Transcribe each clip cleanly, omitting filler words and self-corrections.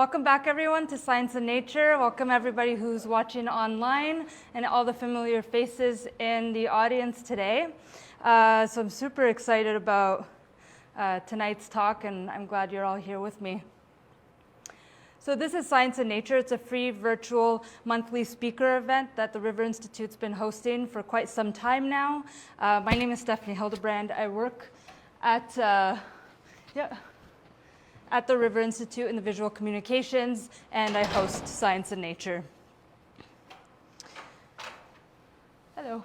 Welcome back, everyone, to Science and Nature. Welcome, everybody who's watching online and all the familiar faces in the audience today. So I'm super excited about tonight's talk, and I'm glad you're all here with me. So this is Science and Nature. It's a free virtual monthly speaker event that the River Institute's been hosting for quite some time now. My name is Stephanie Hildebrand. I work at the River Institute in the Visual Communications, and I host Science and Nature. Hello.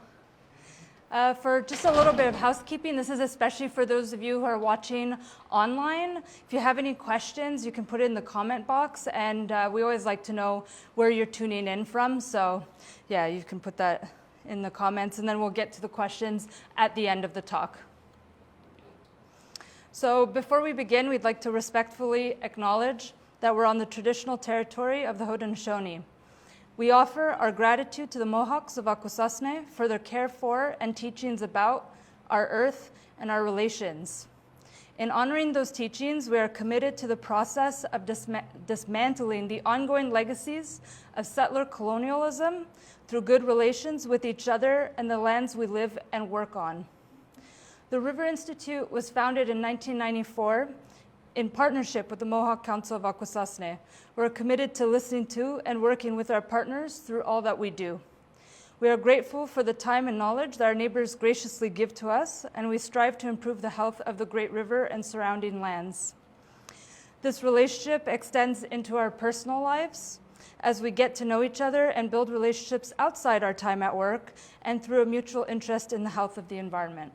For just a little bit of housekeeping, this is especially for those of you who are watching online. If you have any questions, you can put it in the comment box, and we always like to know where you're tuning in from. So yeah, you can put that in the comments, and then we'll get to the questions at the end of the talk. So before we begin, we'd like to respectfully acknowledge that we're on the traditional territory of the Haudenosaunee. We offer our gratitude to the Mohawks of Akwesasne for their care for and teachings about our earth and our relations. In honoring those teachings, we are committed to the process of dismantling the ongoing legacies of settler colonialism through good relations with each other and the lands we live and work on. The River Institute was founded in 1994 in partnership with the Mohawk Council of Akwesasne. We're committed to listening to and working with our partners through all that we do. We are grateful for the time and knowledge that our neighbors graciously give to us, and we strive to improve the health of the Great River and surrounding lands. This relationship extends into our personal lives as we get to know each other and build relationships outside our time at work and through a mutual interest in the health of the environment.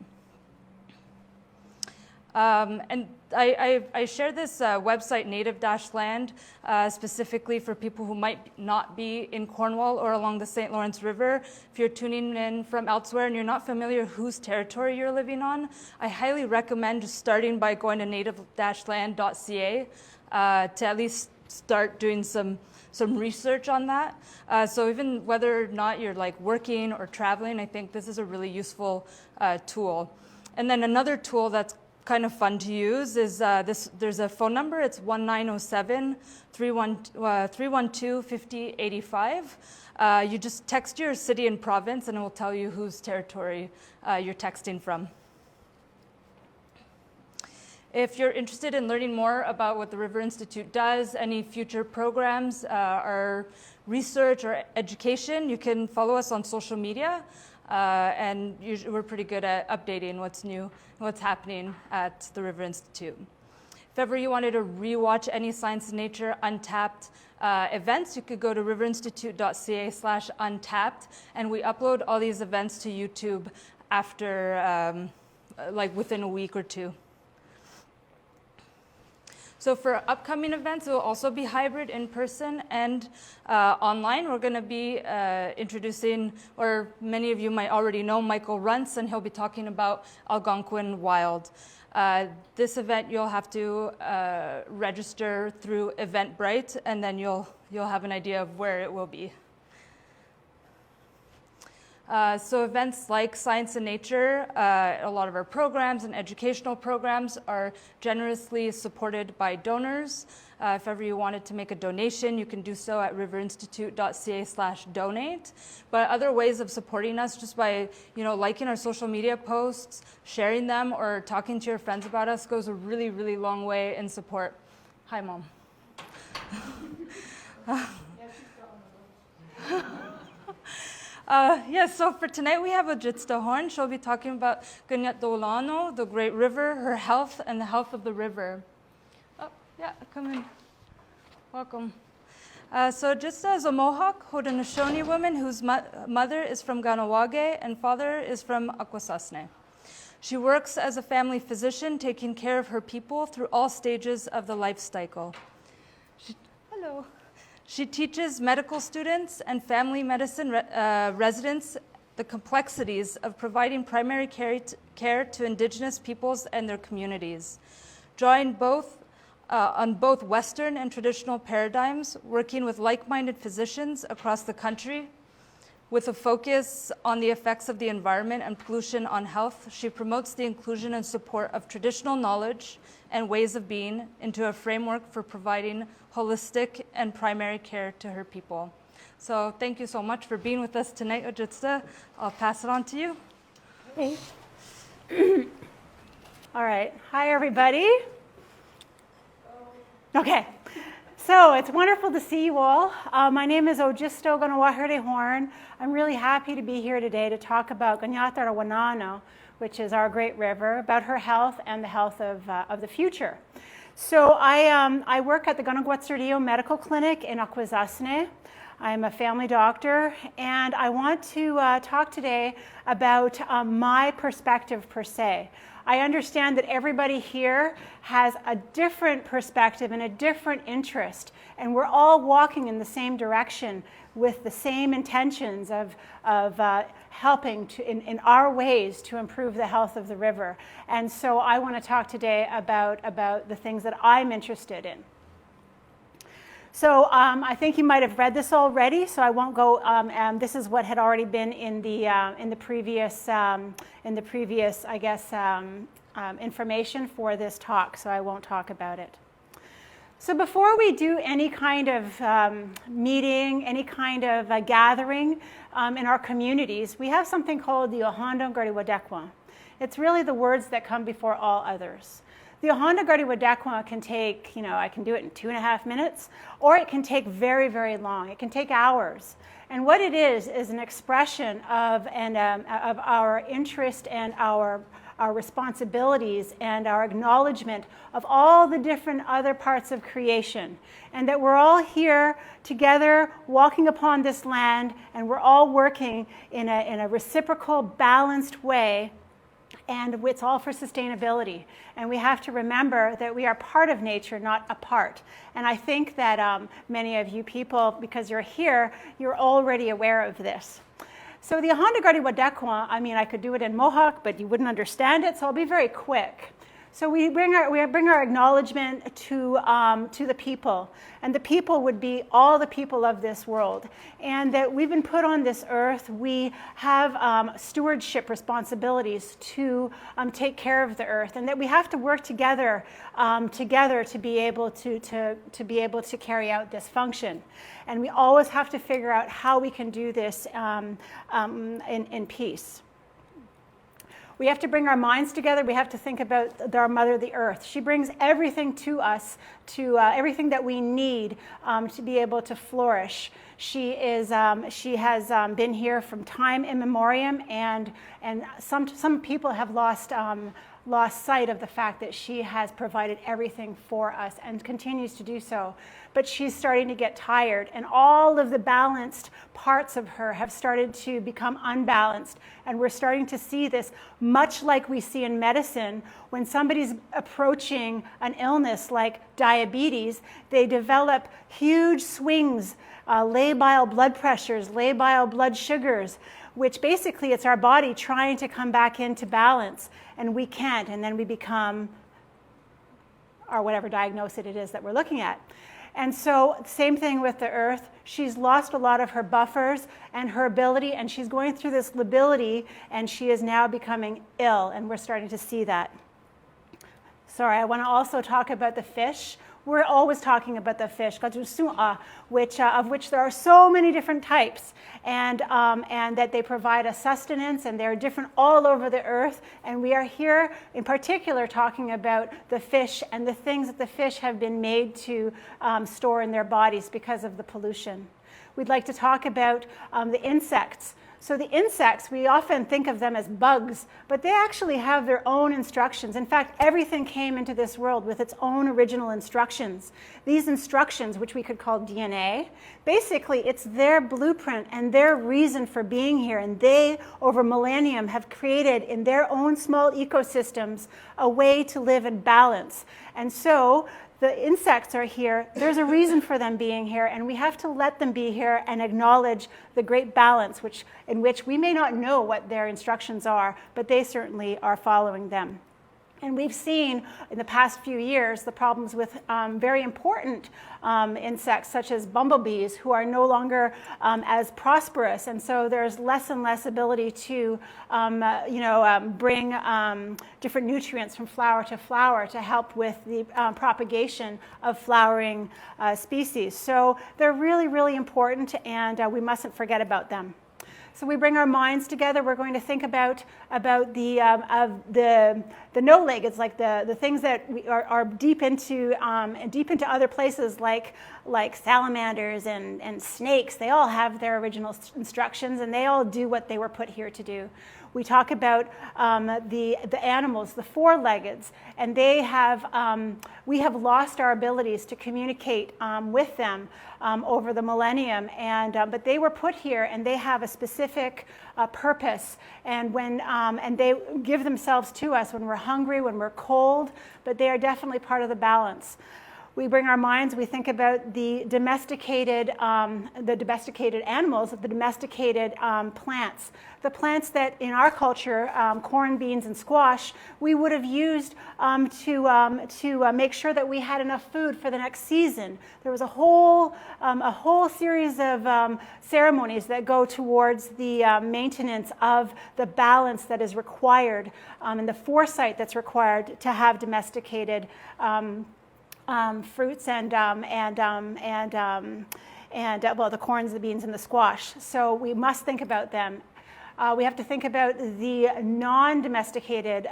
And I share this website, Native-Land, specifically for people who might not be in Cornwall or along the St. Lawrence River. If you're tuning in from elsewhere and you're not familiar whose territory you're living on, I highly recommend just starting by going to native-land.ca to at least start doing some research on that. So even whether or not you're like working or traveling, I think this is a really useful tool. And then another tool that's kind of fun to use is there's a phone number. It's 1907-312-5085. You just text your city and province, and it will tell you whose territory you're texting from. If you're interested in learning more about what the River Institute does, any future programs, or research or education, you can follow us on social media. And we're pretty good at updating what's new and what's happening at the River Institute. If ever you wanted to rewatch any Science and Nature Untapped events, you could go to riverinstitute.ca/untapped, and we upload all these events to YouTube after, like within a week or two. So for upcoming events, it will also be hybrid in person and online. We're going to be introducing, or many of you might already know, Michael Runts, and he'll be talking about Algonquin Wild. This event you'll have to register through Eventbrite, and then you'll have an idea of where it will be. So events like Science and Nature, a lot of our programs and educational programs are generously supported by donors. If ever you wanted to make a donation, you can do so at riverinstitute.ca/donate. But other ways of supporting us, just by liking our social media posts, sharing them, or talking to your friends about us, goes a really, really long way in support. Hi, Mom. Yes, so for tonight we have Ojistoh Horn. She'll be talking about Kaniatarowanenen, the Great River, her health, and the health of the river. Oh, yeah, come in. Welcome. So just as a Mohawk Haudenosaunee woman whose mother is from Ganawage and father is from Akwesasne. She works as a family physician, taking care of her people through all stages of the life cycle. Hello. She teaches medical students and family medicine residents the complexities of providing primary care to Indigenous peoples and their communities, drawing on both Western and traditional paradigms, working with like-minded physicians across the country. With a focus on the effects of the environment and pollution on health, she promotes the inclusion and support of traditional knowledge and ways of being into a framework for providing holistic and primary care to her people. So thank you so much for being with us tonight, Ojistoh. I'll pass it on to you. Hey. All right. Hi, everybody. Okay. So it's wonderful to see you all. My name is Ojistoh Horn. I'm really happy to be here today to talk about Kaniatarowanenen, which is our great river, about her health and the health of the future. So I work at the Akwesasne Medical Clinic in Akwesasne. I'm a family doctor, and I want to talk today about my perspective per se. I understand that everybody here has a different perspective and a different interest, and we're all walking in the same direction with the same intentions of helping to, in our ways to improve the health of the river. And so I want to talk today about the things that I'm interested in. So I think you might have read this already, so I won't go. This is what had already been in the previous, I guess, information for this talk. So I won't talk about it. So before we do any kind of meeting, any kind of gathering in our communities, we have something called the Ohontsa. It's really the words that come before all others. The Ohontsa can take, I can do it in 2.5 minutes, or it can take very, very long. It can take hours. And what it is an expression of our interest and our responsibilities and our acknowledgement of all the different other parts of creation. And that we're all here together walking upon this land, and we're all working in a reciprocal, balanced way. And it's all for sustainability. And we have to remember that we are part of nature, not a part. And I think that many of you people, because you're here, you're already aware of this. So the Ohontsa, I could do it in Mohawk, but you wouldn't understand it, so I'll be very quick. So we bring our acknowledgement to the people, and the people would be all the people of this world, and that we've been put on this earth. We have stewardship responsibilities to take care of the earth, and that we have to work together to be able to carry out this function. And we always have to figure out how we can do this in peace. We have to bring our minds together. We have to think about our mother, the earth. She brings everything to us, everything that we need to be able to flourish. She has been here from time immemorial, and some people have lost sight of the fact that she has provided everything for us and continues to do so. But she's starting to get tired, and all of the balanced parts of her have started to become unbalanced. And we're starting to see this much like we see in medicine. When somebody's approaching an illness like diabetes, they develop huge swings, labile blood pressures, labile blood sugars, which basically it's our body trying to come back into balance, and we can't, and then we become, or whatever diagnosis it is that we're looking at. And so same thing with the earth. She's lost a lot of her buffers and her ability, and she's going through this lability, and she is now becoming ill, and we're starting to see that. Sorry, I want to also talk about the fish. We're always talking about the fish, of which there are so many different types, and that they provide a sustenance, and they're different all over the earth. And we are here in particular talking about the fish and the things that the fish have been made to store in their bodies because of the pollution. We'd like to talk about the insects. So the insects, we often think of them as bugs, but they actually have their own instructions. In fact, everything came into this world with its own original instructions. These instructions, which we could call DNA, basically it's their blueprint and their reason for being here. And they, over millennium, have created in their own small ecosystems a way to live in balance. And so the insects are here. There's a reason for them being here, and we have to let them be here and acknowledge the great balance in which we may not know what their instructions are, but they certainly are following them. And we've seen in the past few years the problems with very important insects such as bumblebees, who are no longer as prosperous. And so there's less and less ability to bring different nutrients from flower to help with the propagation of flowering species. So they're really, really important, and we mustn't forget about them. So we bring our minds together. We're going to think about the no-leggeds, like the things that are deep into other places, like salamanders and snakes. They all have their original instructions, and they all do what they were put here to do. We talk about the animals, the four-leggeds, and we have lost our abilities to communicate with them over the millennium, but they were put here, and they have a specific purpose, and they give themselves to us when we're hungry, when we're cold, but they are definitely part of the balance. We bring our minds, we think about the domesticated animals, the domesticated plants. The plants that in our culture, corn, beans, and squash, we would have used to make sure that we had enough food for the next season. There was a whole series of ceremonies that go towards the maintenance of the balance that is required and the foresight that's required to have domesticated fruits and the corns, the beans, and the squash. So we must think about them. We have to think about the non-domesticated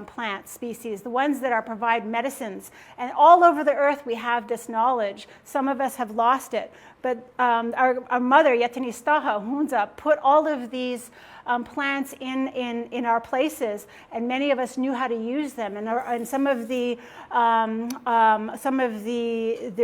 plant species, the ones that provide medicines. And all over the earth we have this knowledge. Some of us have lost it. But our mother, Iethinisthena Ohontsa, put all of these plants in our places, and many of us knew how to use them. And some of the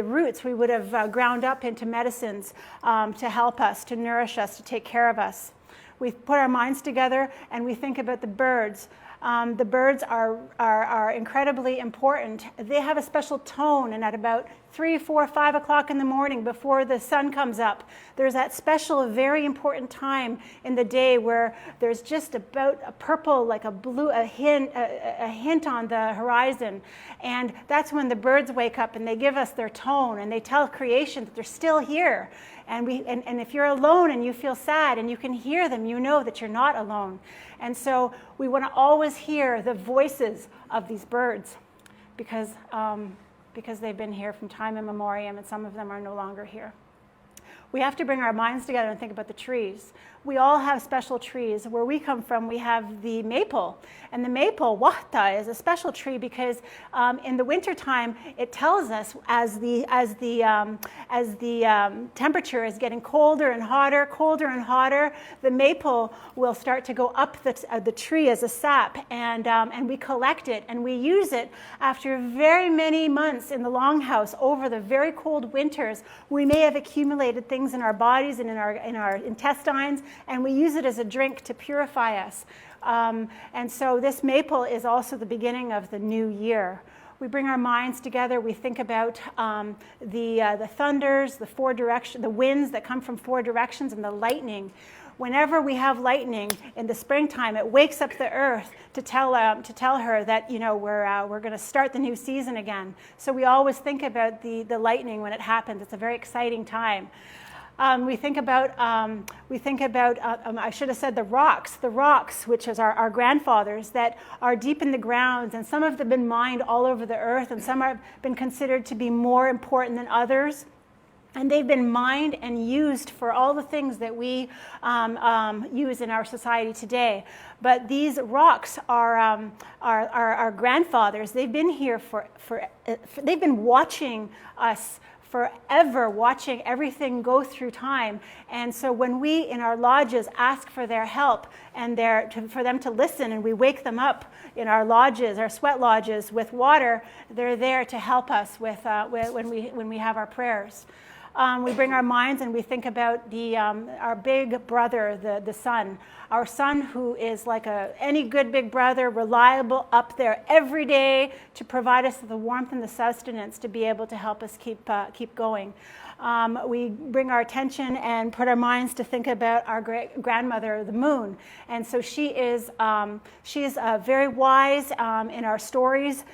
roots we would have ground up into medicines to help us, to nourish us, to take care of us. We put our minds together and we think about the birds. The birds are incredibly important. They have a special tone, and at about 3, 4, 5 o'clock in the morning before the sun comes up, there's that special, very important time in the day where there's just about a purple, like a blue, a hint on the horizon. And that's when the birds wake up and they give us their tone, and they tell creation that they're still here. And if you're alone and you feel sad and you can hear them, you know that you're not alone. And so we want to always hear the voices of these birds because they've been here from time immemorial, and some of them are no longer here. We have to bring our minds together and think about the trees. We all have special trees. Where we come from, we have the maple. And the maple, wahta, is a special tree because in the wintertime, it tells us as the temperature is getting colder and hotter, the maple will start to go up the tree as a sap, and we collect it, and we use it after very many months in the longhouse over the very cold winters. We may have accumulated things in our bodies and in our intestines, and we use it as a drink to purify us. And so this maple is also the beginning of the new year. We bring our minds together. We think about the thunders, the winds that come from 4 directions, and the lightning. Whenever we have lightning in the springtime, it wakes up the earth to tell her that we're going to start the new season again. So we always think about the lightning when it happens. It's a very exciting time. We think about I should have said the rocks, which is our grandfathers that are deep in the ground, and some of them have been mined all over the earth, and some have been considered to be more important than others. And they've been mined and used for all the things that we use in our society today. But these rocks are our grandfathers. They've been here they've been watching us forever, watching everything go through time. And so when we in our lodges ask for their help and for them to listen, and we wake them up in our lodges, our sweat lodges, with water, they're there to help us with when we have our prayers. we bring our minds and we think about our big brother, the sun. Our sun, who is like any good big brother, reliable, up there every day to provide us the warmth and the sustenance to be able to help us keep going. We bring our attention and put our minds to think about our great-grandmother, the moon. And so she is very wise in our stories.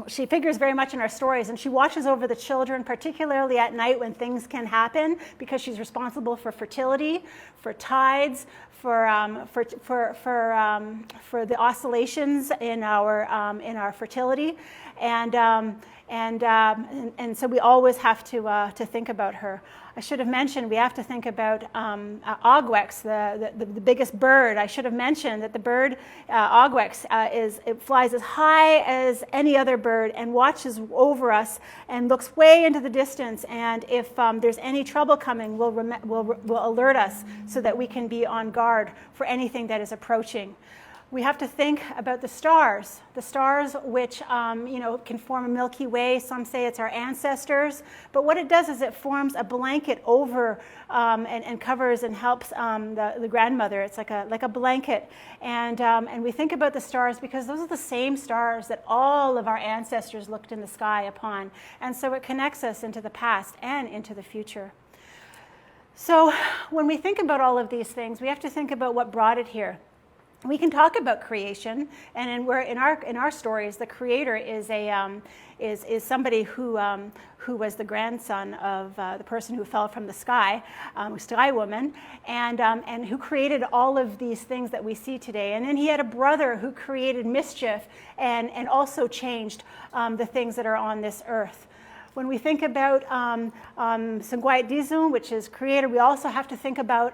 She figures very much in our stories, and she watches over the children, particularly at night when things can happen, because she's responsible for fertility, for tides, for the oscillations in our fertility, and so we always have to think about her. I should have mentioned we have to think about Akwes, the biggest bird. I should have mentioned that the bird Akwes it flies as high as any other bird and watches over us and looks way into the distance. And if there's any trouble coming, will alert us so that we can be on guard for anything that is approaching. We have to think about the stars which can form a Milky Way. Some say it's our ancestors, but what it does is it forms a blanket over and covers and helps the grandmother. It's like a blanket, and we think about the stars because those are the same stars that all of our ancestors looked in the sky upon, and so it connects us into the past and into the future. So when we think about all of these things, we have to think about what brought it here. We can talk about creation, and in our stories, the creator is somebody who was the grandson of the person who fell from the sky, sky woman, and who created all of these things that we see today. And then he had a brother who created mischief and also changed the things that are on this earth. When we think about Sangwait which is creator, we also have to think about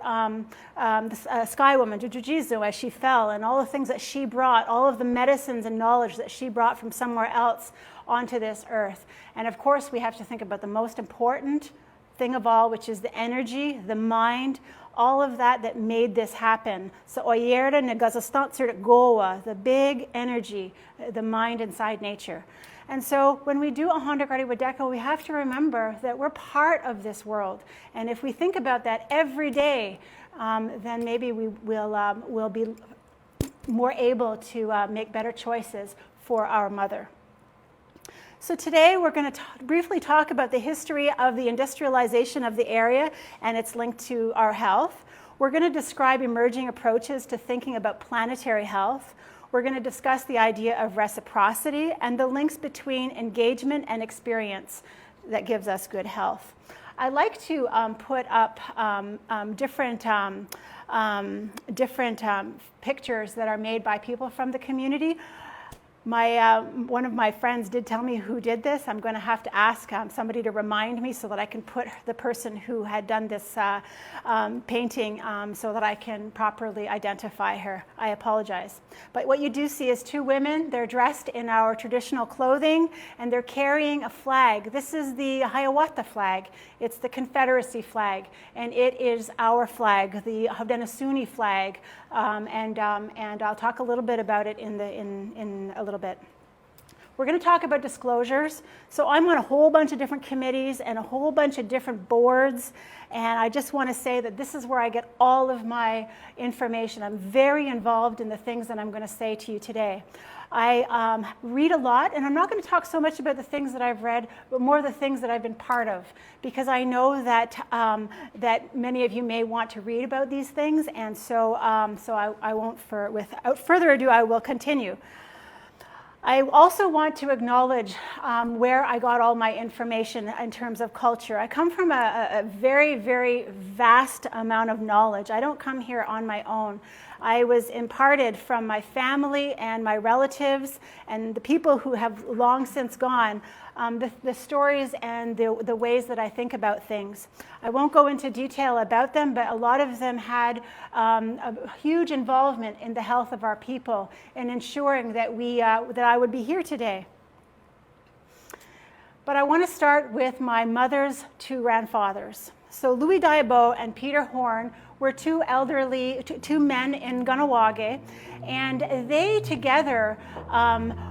the sky woman, Jujujizu, as she fell, and all the things that she brought, all of the medicines and knowledge that she brought from somewhere else onto this earth. And of course, we have to think about the most important thing of all, which is the energy, the mind, all of that made this happen. So oyera negazastantsir goa, the big energy, the mind inside nature. And so when we do Ahondagari Wadeko, we have to remember that we're part of this world. And if we think about that every day, then maybe we'll be more able to make better choices for our mother. So today we're going to briefly talk about the history of the industrialization of the area and its link to our health. We're going to describe emerging approaches to thinking about planetary health. We're going to discuss the idea of reciprocity and the links between engagement and experience that gives us good health. I like to put up different pictures that are made by people from the community. One of my friends did tell me who did this. I'm going to have to ask somebody to remind me so that I can put the person who had done this painting so that I can properly identify her. I apologize. But what you do see is two women. They're dressed in our traditional clothing, and they're carrying a flag. This is the Hiawatha flag. It's the Confederacy flag, and it is our flag, the Haudenosaunee flag. And I'll talk a little bit about it in a little bit. We're going to talk about disclosures. So I'm on a whole bunch of different committees and a whole bunch of different boards, and I just want to say that this is where I get all of my information. I'm very involved in the things that I'm going to say to you today. I read a lot, and I'm not going to talk so much about the things that I've read, but more the things that I've been part of, because I know that that many of you may want to read about these things, and so I won't. Without further ado, I will continue. I also want to acknowledge where I got all my information in terms of culture. I come from a very, very vast amount of knowledge. I don't come here on my own. I was imparted from my family and my relatives and the people who have long since gone, the stories and the ways that I think about things. I won't go into detail about them, but a lot of them had a huge involvement in the health of our people and ensuring that that I would be here today. But I want to start with my mother's two grandfathers. So Louis Diabo and Peter Horn were two men in Kahnawake, and they together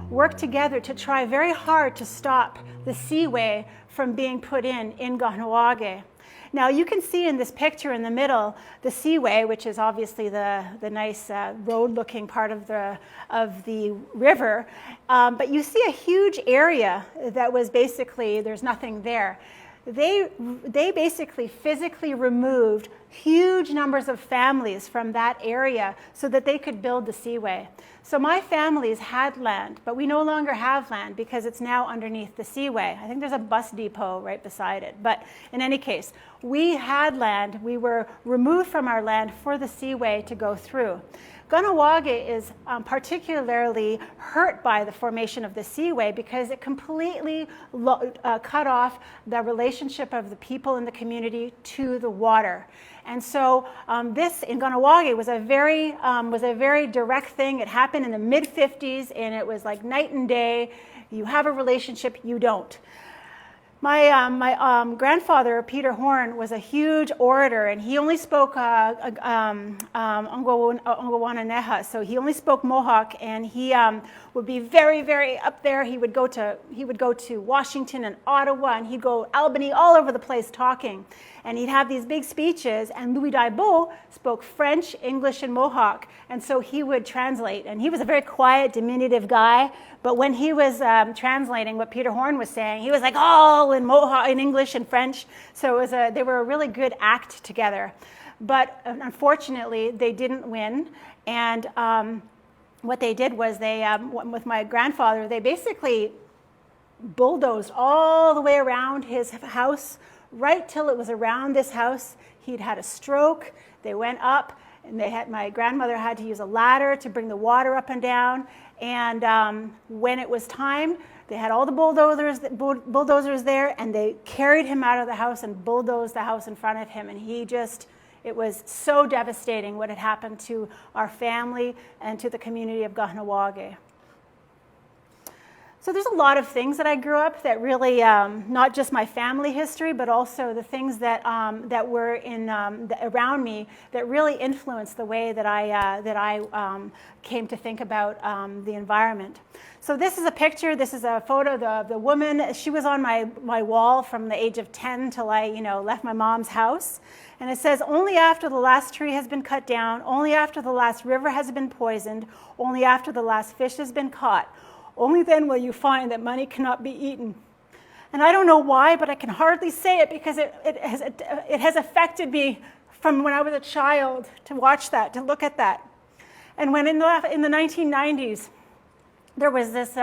worked together to try very hard to stop the seaway from being put in Kahnawake. Now you can see in this picture in the middle the seaway, which is obviously the nice road-looking part of the river, but you see a huge area that was basically, there's nothing there. They basically physically removed huge numbers of families from that area so that they could build the seaway. So my families had land, but we no longer have land because it's now underneath the seaway. I think there's a bus depot right beside it. But in any case, we had land. We were removed from our land for the seaway to go through. Kahnawake is particularly hurt by the formation of the seaway because it completely cut off the relationship of the people in the community to the water. And so this in Kahnawake was a very direct thing. It happened in the mid-50s, and it was like night and day. You have a relationship, you don't. My grandfather, Peter Horn, was a huge orator, and he only spoke Ongwawaneneha, so he only spoke Mohawk, and he would be very, very up there. He would go to Washington and Ottawa, and he'd go Albany, all over the place talking. And he'd have these big speeches, and Louis Diabo spoke French, English, and Mohawk, and so he would translate. And he was a very quiet, diminutive guy, but when he was translating what Peter Horn was saying, he was like all in Mohawk, in English and French. So they were a really good act together. But unfortunately, they didn't win. And what they did was with my grandfather, they basically bulldozed all the way around his house, right till it was around this house. He'd had a stroke. They went up, and my grandmother had to use a ladder to bring the water up and down. And when it was time, they had all the bulldozers there, and they carried him out of the house and bulldozed the house in front of him. And it was so devastating what had happened to our family and to the community of Kahnawake. So there's a lot of things that I grew up that really, not just my family history, but also the things that were around me that really influenced the way that I came to think about the environment. So this is a picture. This is a photo of the woman. She was on my wall from the age of 10 till I left my mom's house. And it says, only after the last tree has been cut down, only after the last river has been poisoned, only after the last fish has been caught, only then will you find that money cannot be eaten. And I don't know why, but I can hardly say it because it has affected me from when I was a child to watch that, to look at that. And when in the 1990s, there was this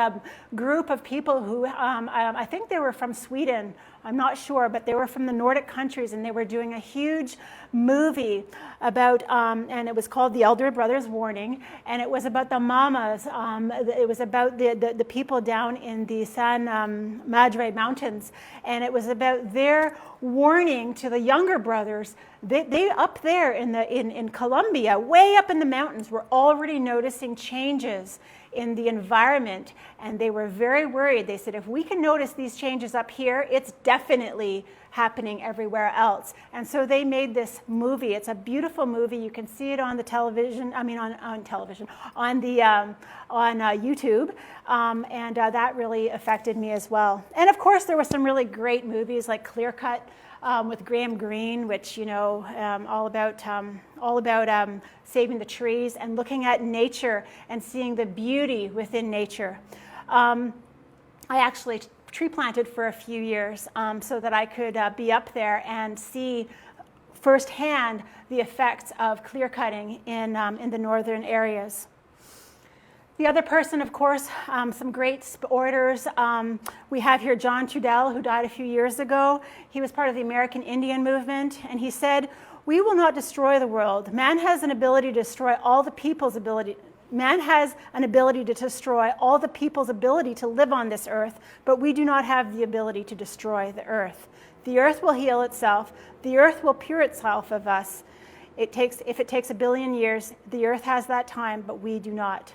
group of people who, I think they were from Sweden, I'm not sure, but they were from the Nordic countries, and they were doing a huge movie about, and it was called The Elder Brother's Warning, and it was about the mamas. It was about the people down in the San Madre Mountains, and it was about their warning to the younger brothers. They up there in Colombia, way up in the mountains, were already noticing changes in the environment, and they were very worried. They said, if we can notice these changes up here, it's definitely happening everywhere else. And so they made this movie. It's a beautiful movie. You can see it on the television, on television, on YouTube, and that really affected me as well. And of course, there were some really great movies like Clear Cut, with Graham Greene, which all about saving the trees and looking at nature and seeing the beauty within nature. I actually tree planted for a few years so that I could be up there and see firsthand the effects of clear cutting in the northern areas. The other person, of course, some great orators. We have here John Trudell, who died a few years ago. He was part of the American Indian movement, and he said, "We will not destroy the world. Man has an ability to destroy all the people's ability. Man has an ability to destroy all the people's ability to live on this earth, but we do not have the ability to destroy the earth. The earth will heal itself. The earth will pure itself of us. If it takes 1 billion years, the earth has that time, but we do not."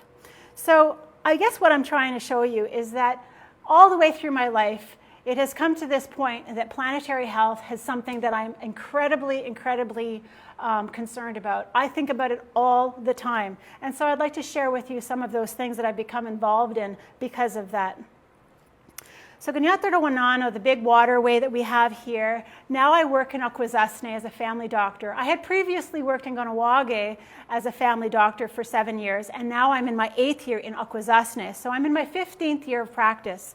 So I guess what I'm trying to show you is that all the way through my life, it has come to this point that planetary health is something that I'm incredibly concerned about. I think about it all the time. And so I'd like to share with you some of those things that I've become involved in because of that. So Kaniatarowanenen, the big waterway that we have here, now I work in Akwesasne as a family doctor. I had previously worked in Kahnawake as a family doctor for 7 years, and now I'm in my 8th year in Akwesasne. So I'm in my 15th year of practice.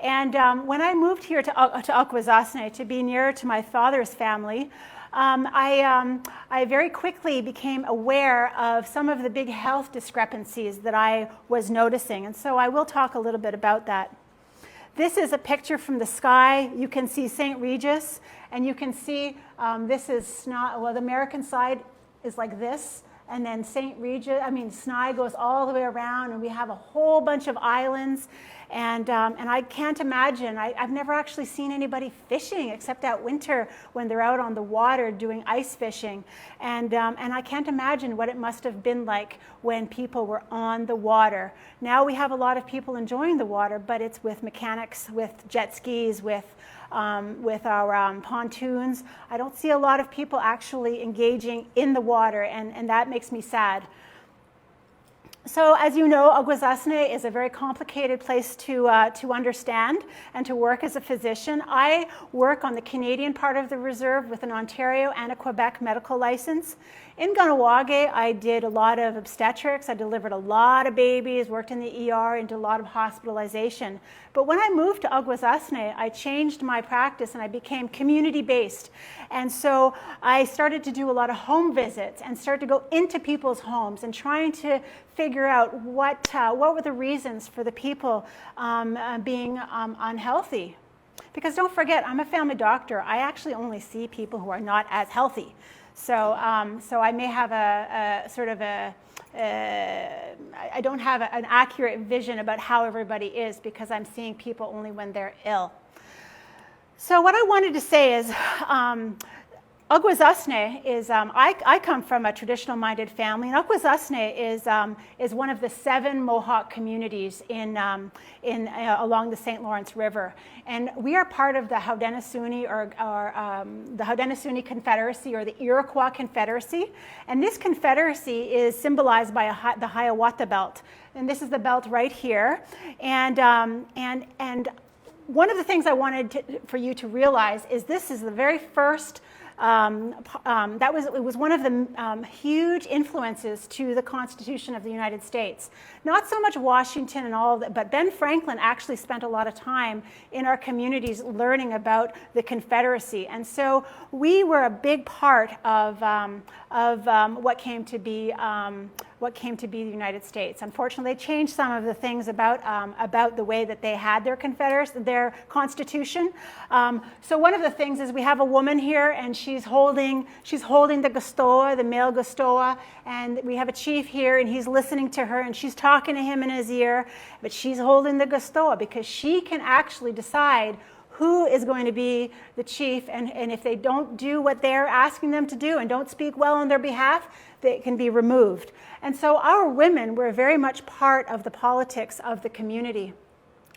And when I moved here to Akwesasne to be nearer to my father's family, I very quickly became aware of some of the big health discrepancies that I was noticing. And so I will talk a little bit about that. This is a picture from the sky. You can see St. Regis, and you can see this is Snai. Well, the American side is like this, and then Snai goes all the way around, and we have a whole bunch of islands. And I can't imagine, I've never actually seen anybody fishing except that winter when they're out on the water doing ice fishing. And I can't imagine what it must have been like when people were on the water. Now we have a lot of people enjoying the water, but it's with mechanics, with jet skis, with our pontoons. I don't see a lot of people actually engaging in the water, and that makes me sad. So as you know, Akwesasne is a very complicated place to understand and to work as a physician. I work on the Canadian part of the reserve with an Ontario and a Quebec medical license. In Kahnawake, I did a lot of obstetrics. I delivered a lot of babies, worked in the ER, and did a lot of hospitalization. But when I moved to Akwesasne, I changed my practice and I became community-based. And so I started to do a lot of home visits and started to go into people's homes and trying to figure out what were the reasons for the people being unhealthy. Because don't forget, I'm a family doctor. I actually only see people who are not as healthy. So I may have I don't have an accurate vision about how everybody is because I'm seeing people only when they're ill. So what I wanted to say is, Akwesasne is, I come from a traditional-minded family, and Akwesasne is one of the 7 Mohawk communities along the St. Lawrence River. And we are part of the Haudenosaunee, or the Haudenosaunee Confederacy, or the Iroquois Confederacy. And this confederacy is symbolized by the Hiawatha Belt. And this is the belt right here. And one of the things I wanted for you to realize is this is the very first it was one of the huge influences to the Constitution of the United States. Not so much Washington and all of that, but Ben Franklin actually spent a lot of time in our communities learning about the Confederacy. And so we were a big part of what came to be the United States. Unfortunately, they changed some of the things about the way that they had their Constitution. So one of the things is we have a woman here, and she's holding the Gustoa, the male Gustoa, and we have a chief here, and he's listening to her, and she's talking to him in his ear, but she's holding the Gustoa because she can actually decide who is going to be the chief, and if they don't do what they're asking them to do and don't speak well on their behalf, they can be removed. And so our women were very much part of the politics of the community.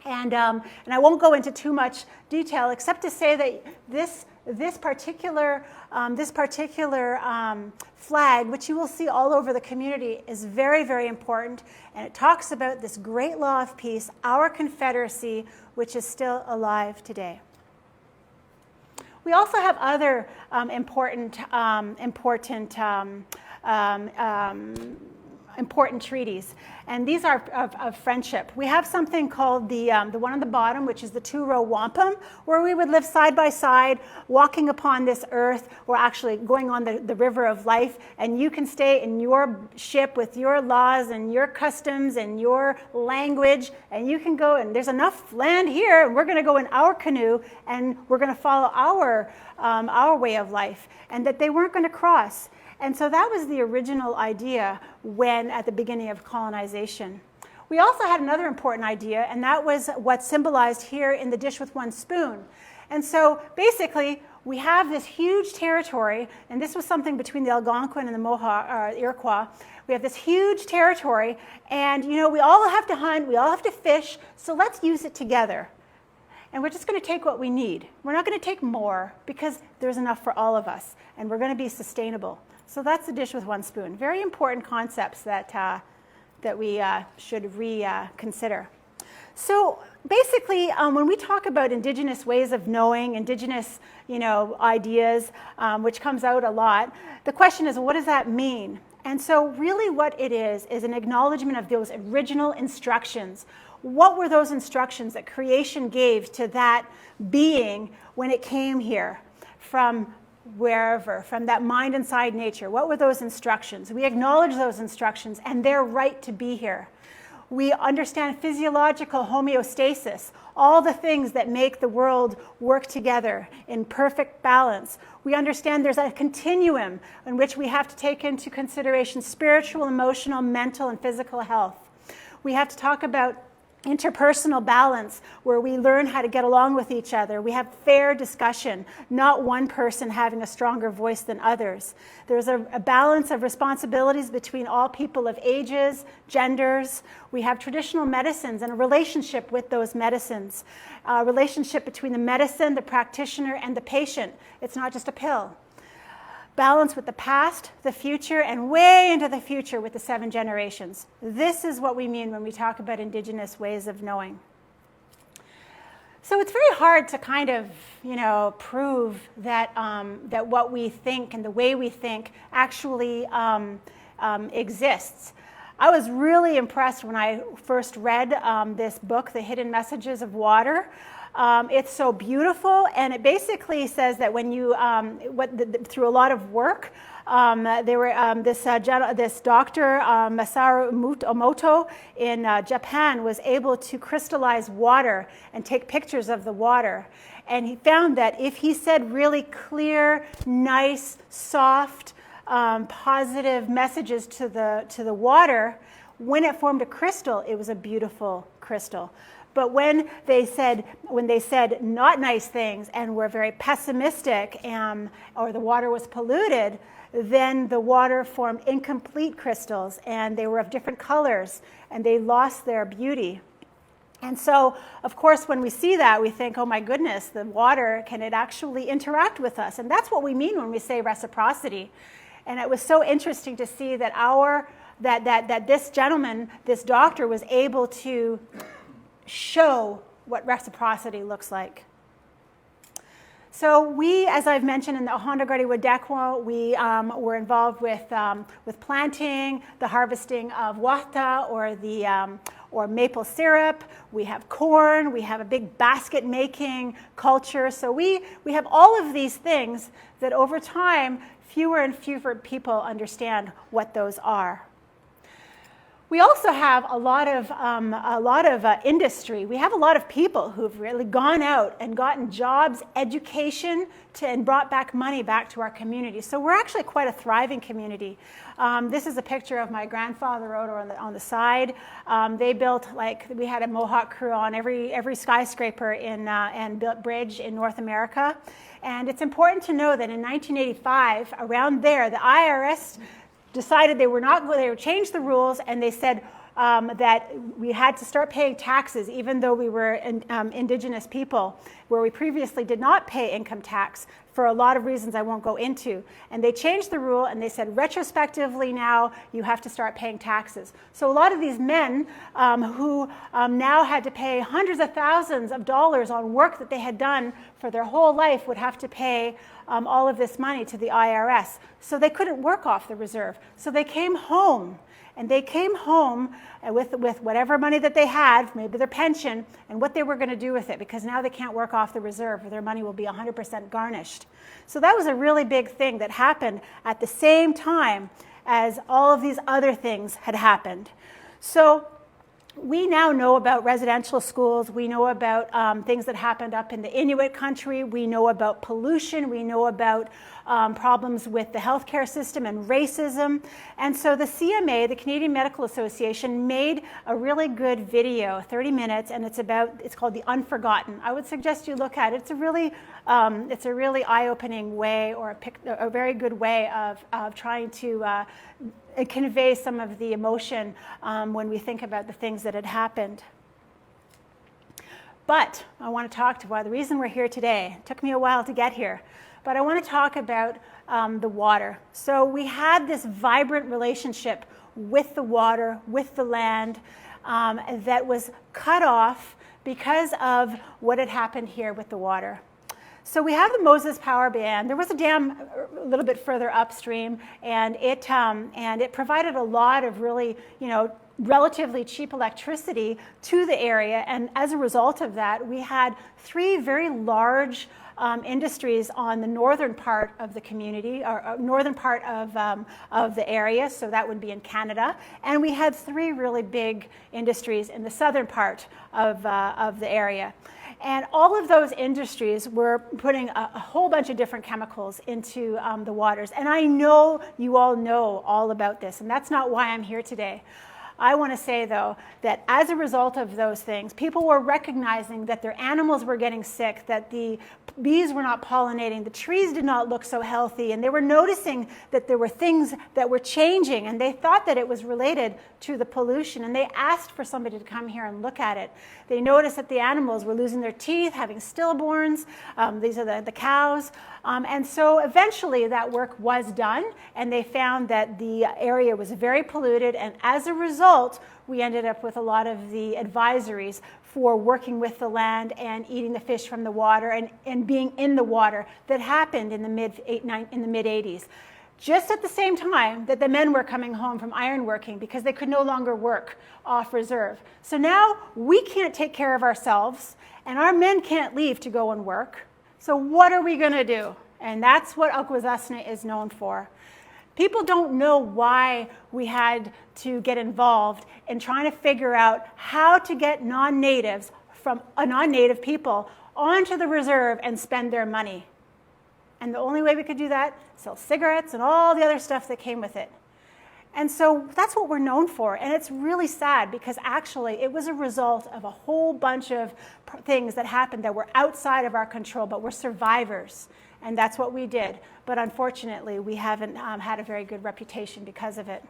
And I won't go into too much detail except to say that this particular flag, which you will see all over the community, is very, very important. And it talks about this great law of peace, our confederacy, which is still alive today. We also have other important treaties, and these are of friendship. We have something called the one on the bottom, which is the two-row wampum, where we would live side by side, walking upon this earth, or actually going on the river of life, and you can stay in your ship with your laws and your customs and your language, and you can go, and there's enough land here, and we're going to go in our canoe, and we're going to follow our way of life, and that they weren't going to cross. And so that was the original idea at the beginning of colonization. We also had another important idea, and that was what's symbolized here in the dish with one spoon. And so basically, we have this huge territory, and this was something between the Algonquin and the Mohawk, Iroquois. We have this huge territory, and we all have to hunt, we all have to fish, so let's use it together. and we're just going to take what we need. We're not going to take more because there's enough for all of us, and we're going to be sustainable. So that's the dish with one spoon. Very important concepts that we should reconsider. So basically, when we talk about indigenous ways of knowing, indigenous ideas, which comes out a lot, the question is, what does that mean? And so really what it is an acknowledgement of those original instructions. What were those instructions that creation gave to that being when it came here from wherever, from that mind inside nature? What were those instructions? We acknowledge those instructions and their right to be here. We understand physiological homeostasis, all the things that make the world work together in perfect balance. We understand there's a continuum in which we have to take into consideration spiritual, emotional, mental, and physical health. We have to talk about interpersonal balance, where we learn how to get along with each other. We have fair discussion, not one person having a stronger voice than others. There's a balance of responsibilities between all people of ages, genders. We have traditional medicines and a relationship with those medicines. A relationship between the medicine, the practitioner, and the patient. It's not just a pill. Balance with the past, the future, and way into the future with the 7 generations. This is what we mean when we talk about indigenous ways of knowing. So it's very hard to kind of, prove that, that what we think and the way we think actually exists. I was really impressed when I first read this book, The Hidden Messages of Water. It's so beautiful, and it basically says that when you, through a lot of work, this doctor, Masaru Emoto in Japan, was able to crystallize water and take pictures of the water. And he found that if he said really clear, nice, soft, positive messages to the water, when it formed a crystal, it was a beautiful crystal. But when they said not nice things and were very pessimistic, or the water was polluted, then the water formed incomplete crystals, and they were of different colors, and they lost their beauty. And so, of course, when we see that, we think, oh my goodness, the water, can it actually interact with us? And that's what we mean when we say reciprocity. And it was so interesting to see that that this gentleman, this doctor, was able to show what reciprocity looks like. So we, as I've mentioned in the Ohondagardi Wadekwa, we were involved with planting, the harvesting of wata, or maple syrup. We have corn. We have a big basket making culture. So we have all of these things that over time, fewer and fewer people understand what those are. We also have a lot of industry. We have a lot of people who've really gone out and gotten jobs, education, and brought back money back to our community. So we're actually quite a thriving community. This is a picture of my grandfather on the side. They built, we had a Mohawk crew on every skyscraper and built bridge in North America. And it's important to know that in 1985, around there, the IRS decided they would change the rules, and they said that we had to start paying taxes even though we were indigenous people, where we previously did not pay income tax for a lot of reasons I won't go into. And they changed the rule, and they said retrospectively now you have to start paying taxes. So a lot of these men who now had to pay hundreds of thousands of dollars on work that they had done for their whole life would have to pay all of this money to the IRS. So they couldn't work off the reserve. So they came home. And they came home with whatever money that they had, maybe their pension, and what they were going to do with it, because now they can't work off the reserve, or their money will be 100% garnished. So that was a really big thing that happened at the same time as all of these other things had happened. So we now know about residential schools. We know about things that happened up in the Inuit country. We know about pollution. We know about problems with the healthcare system and racism. And so the CMA, the Canadian Medical Association, made a really good video, 30 minutes, and it's called The Unforgotten. I would suggest you look at it. It's a really eye-opening way, or a very good way of trying to convey some of the emotion when we think about the things that had happened. But I want to talk about the reason we're here today. It took me a while to get here, but I want to talk about the water. So we had this vibrant relationship with the water, with the land, that was cut off because of what had happened here with the water. So we have the Moses Power Band. There was a dam a little bit further upstream, and it provided a lot of really, relatively cheap electricity to the area. And as a result of that, we had 3 very large industries on the northern part of the community, or northern part of the area, so that would be in Canada. And we had 3 really big industries in the southern part of the area. And all of those industries were putting a whole bunch of different chemicals into the waters. And I know you all know all about this, and that's not why I'm here today. I want to say, though, that as a result of those things, people were recognizing that their animals were getting sick, that the bees were not pollinating, the trees did not look so healthy, and they were noticing that there were things that were changing, and they thought that it was related to the pollution, and they asked for somebody to come here and look at it. They noticed that the animals were losing their teeth, having stillborns. These are the cows. And so eventually that work was done, and they found that the area was very polluted, and as a result, we ended up with a lot of the advisories for working with the land and eating the fish from the water and being in the water that happened in the mid-80s. Just at the same time that the men were coming home from ironworking because they could no longer work off reserve. So now we can't take care of ourselves, and our men can't leave to go and work. So what are we going to do? And that's what Akwesasne is known for. People don't know why we had to get involved in trying to figure out how to get non-natives from non-native people onto the reserve and spend their money. And the only way we could do that, sell cigarettes and all the other stuff that came with it. And so that's what we're known for. And it's really sad because actually it was a result of a whole bunch of things that happened that were outside of our control, but we're survivors. And that's what we did. But unfortunately, we haven't had a very good reputation because of it.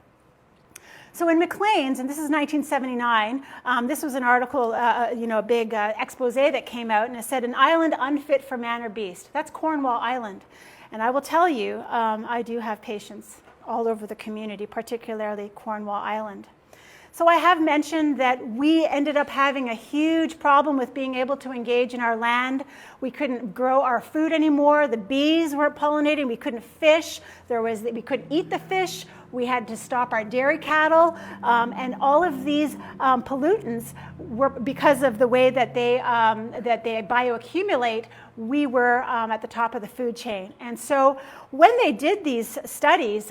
So in Maclean's, and this is 1979, this was an article, a big expose that came out, and it said, "An island unfit for man or beast." That's Cornwall Island. And I will tell you, I do have patients all over the community, particularly Cornwall Island. So I have mentioned that we ended up having a huge problem with being able to engage in our land. We couldn't grow our food anymore. The bees weren't pollinating. We couldn't fish. We couldn't eat the fish. We had to stop our dairy cattle. And all of these pollutants were because of the way that they bioaccumulate. We were at the top of the food chain. And so when they did these studies,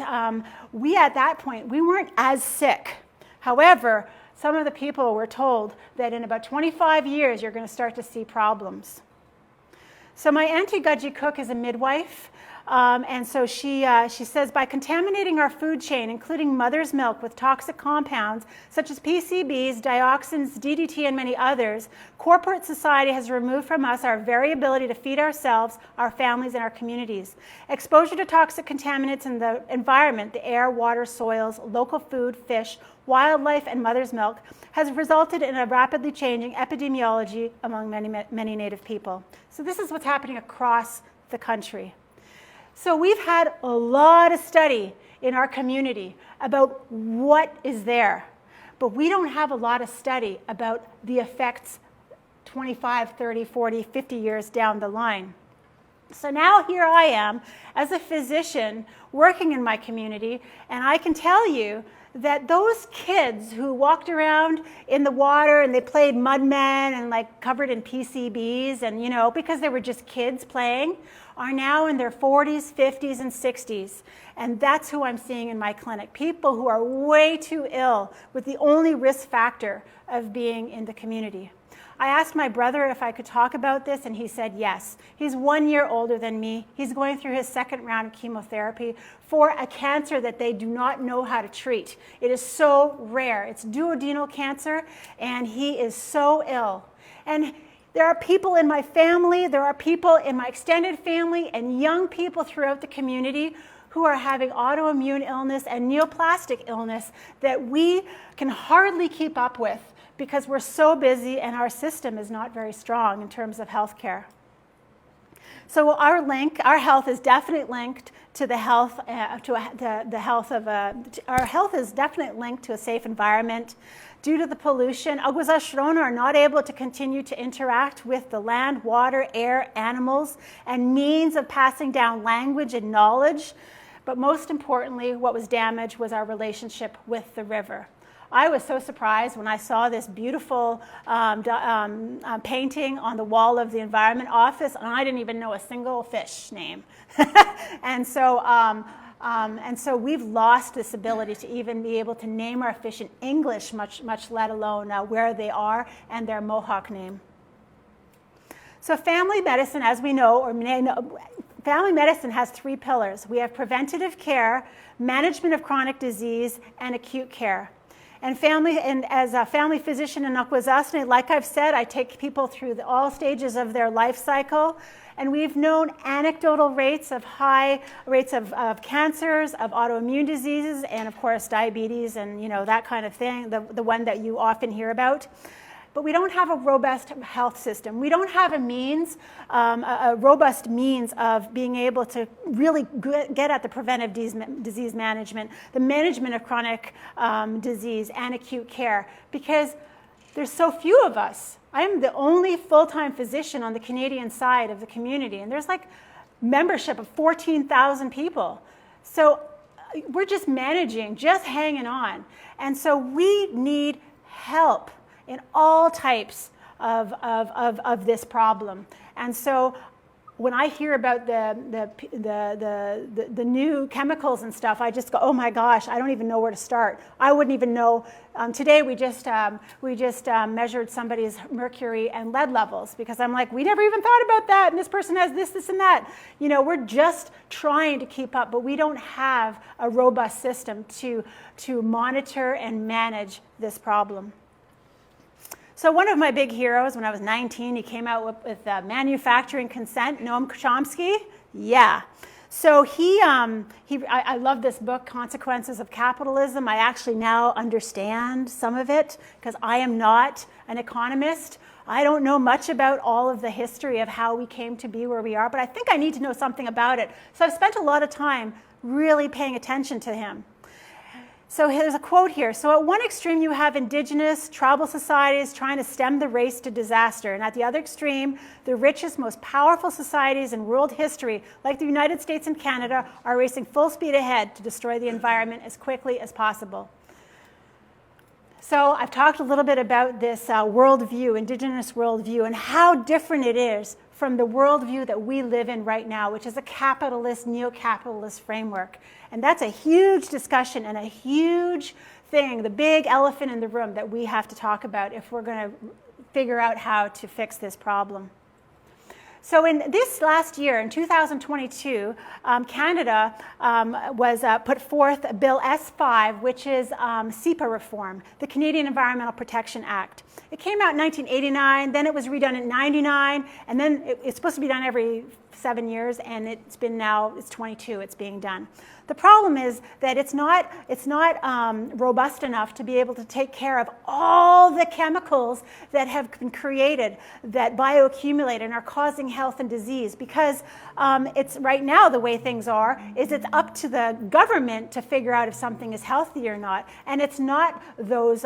we at that point, we weren't as sick. However, some of the people were told that in about 25 years, you're going to start to see problems. So my auntie Gudgy Cook is a midwife. And so she says, by contaminating our food chain, including mother's milk with toxic compounds such as PCBs, dioxins, DDT, and many others, corporate society has removed from us our very ability to feed ourselves, our families, and our communities. Exposure to toxic contaminants in the environment, the air, water, soils, local food, fish, wildlife, and mother's milk has resulted in a rapidly changing epidemiology among many Native people. So this is what's happening across the country. So we've had a lot of study in our community about what is there, but we don't have a lot of study about the effects 25, 30, 40, 50 years down the line. So now here I am as a physician working in my community, and I can tell you that those kids who walked around in the water and they played mudmen and like covered in PCBs and, because they were just kids playing, are now in their 40s, 50s, and 60s. And that's who I'm seeing in my clinic. People who are way too ill with the only risk factor of being in the community. I asked my brother if I could talk about this, and he said yes. He's 1 year older than me. He's going through his second round of chemotherapy for a cancer that they do not know how to treat. It is so rare. It's duodenal cancer, and he is so ill. And there are people in my family, there are people in my extended family, and young people throughout the community who are having autoimmune illness and neoplastic illness that we can hardly keep up with because we're so busy and our system is not very strong in terms of healthcare. So our health is definitely linked to the health our health is definitely linked to a safe environment. Due to the pollution, Akwesasne are not able to continue to interact with the land, water, air, animals, and means of passing down language and knowledge. But most importantly, what was damaged was our relationship with the river. I was so surprised when I saw this beautiful painting on the wall of the Environment Office, and I didn't even know a single fish name. And so we've lost this ability to even be able to name our fish in English, much let alone where they are and their Mohawk name. So family medicine, as we know, family medicine has 3 pillars. We have preventative care, management of chronic disease, and acute care. And as a family physician in Akwesasne, like I've said, I take people through all stages of their life cycle. And we've known anecdotal rates of high rates of cancers, of autoimmune diseases, and of course diabetes and that kind of thing, the one that you often hear about. But we don't have a robust health system. We don't have a robust means of being able to really get at the preventive disease management, the management of chronic disease and acute care, because there's so few of us. I'm the only full-time physician on the Canadian side of the community, and there's like membership of 14,000 people. So we're just managing, just hanging on. And so we need help in all types of this problem. And so when I hear about the new chemicals and stuff, I just go, oh my gosh, I don't even know where to start. I wouldn't even know. Today we just measured somebody's mercury and lead levels, because I'm like, we never even thought about that, and this person has this, and that. We're just trying to keep up, but we don't have a robust system to monitor and manage this problem. So one of my big heroes, when I was 19, he came out with Manufacturing Consent, Noam Chomsky. Yeah. So I love this book, Consequences of Capitalism. I actually now understand some of it, because I am not an economist. I don't know much about all of the history of how we came to be where we are, but I think I need to know something about it. So I've spent a lot of time really paying attention to him. So here's a quote here. So at one extreme, you have indigenous, tribal societies trying to stem the race to disaster. And at the other extreme, the richest, most powerful societies in world history, like the United States and Canada, are racing full speed ahead to destroy the environment as quickly as possible. So I've talked a little bit about this worldview, indigenous worldview, and how different it is from the worldview that we live in right now, which is a capitalist, neo-capitalist framework. And that's a huge discussion and a huge thing, the big elephant in the room that we have to talk about if we're going to figure out how to fix this problem. So in this last year, in 2022, Canada put forth Bill S5, which is SEPA reform, the Canadian Environmental Protection Act. It came out in 1989, then it was redone in 99, and then it's supposed to be done every 7 years, and it's 22, it's being done. The problem is that it's not robust enough to be able to take care of all the chemicals that have been created that bioaccumulate and are causing health and disease, because it's right now the way things are is it's up to the government to figure out if something is healthy or not, and it's not those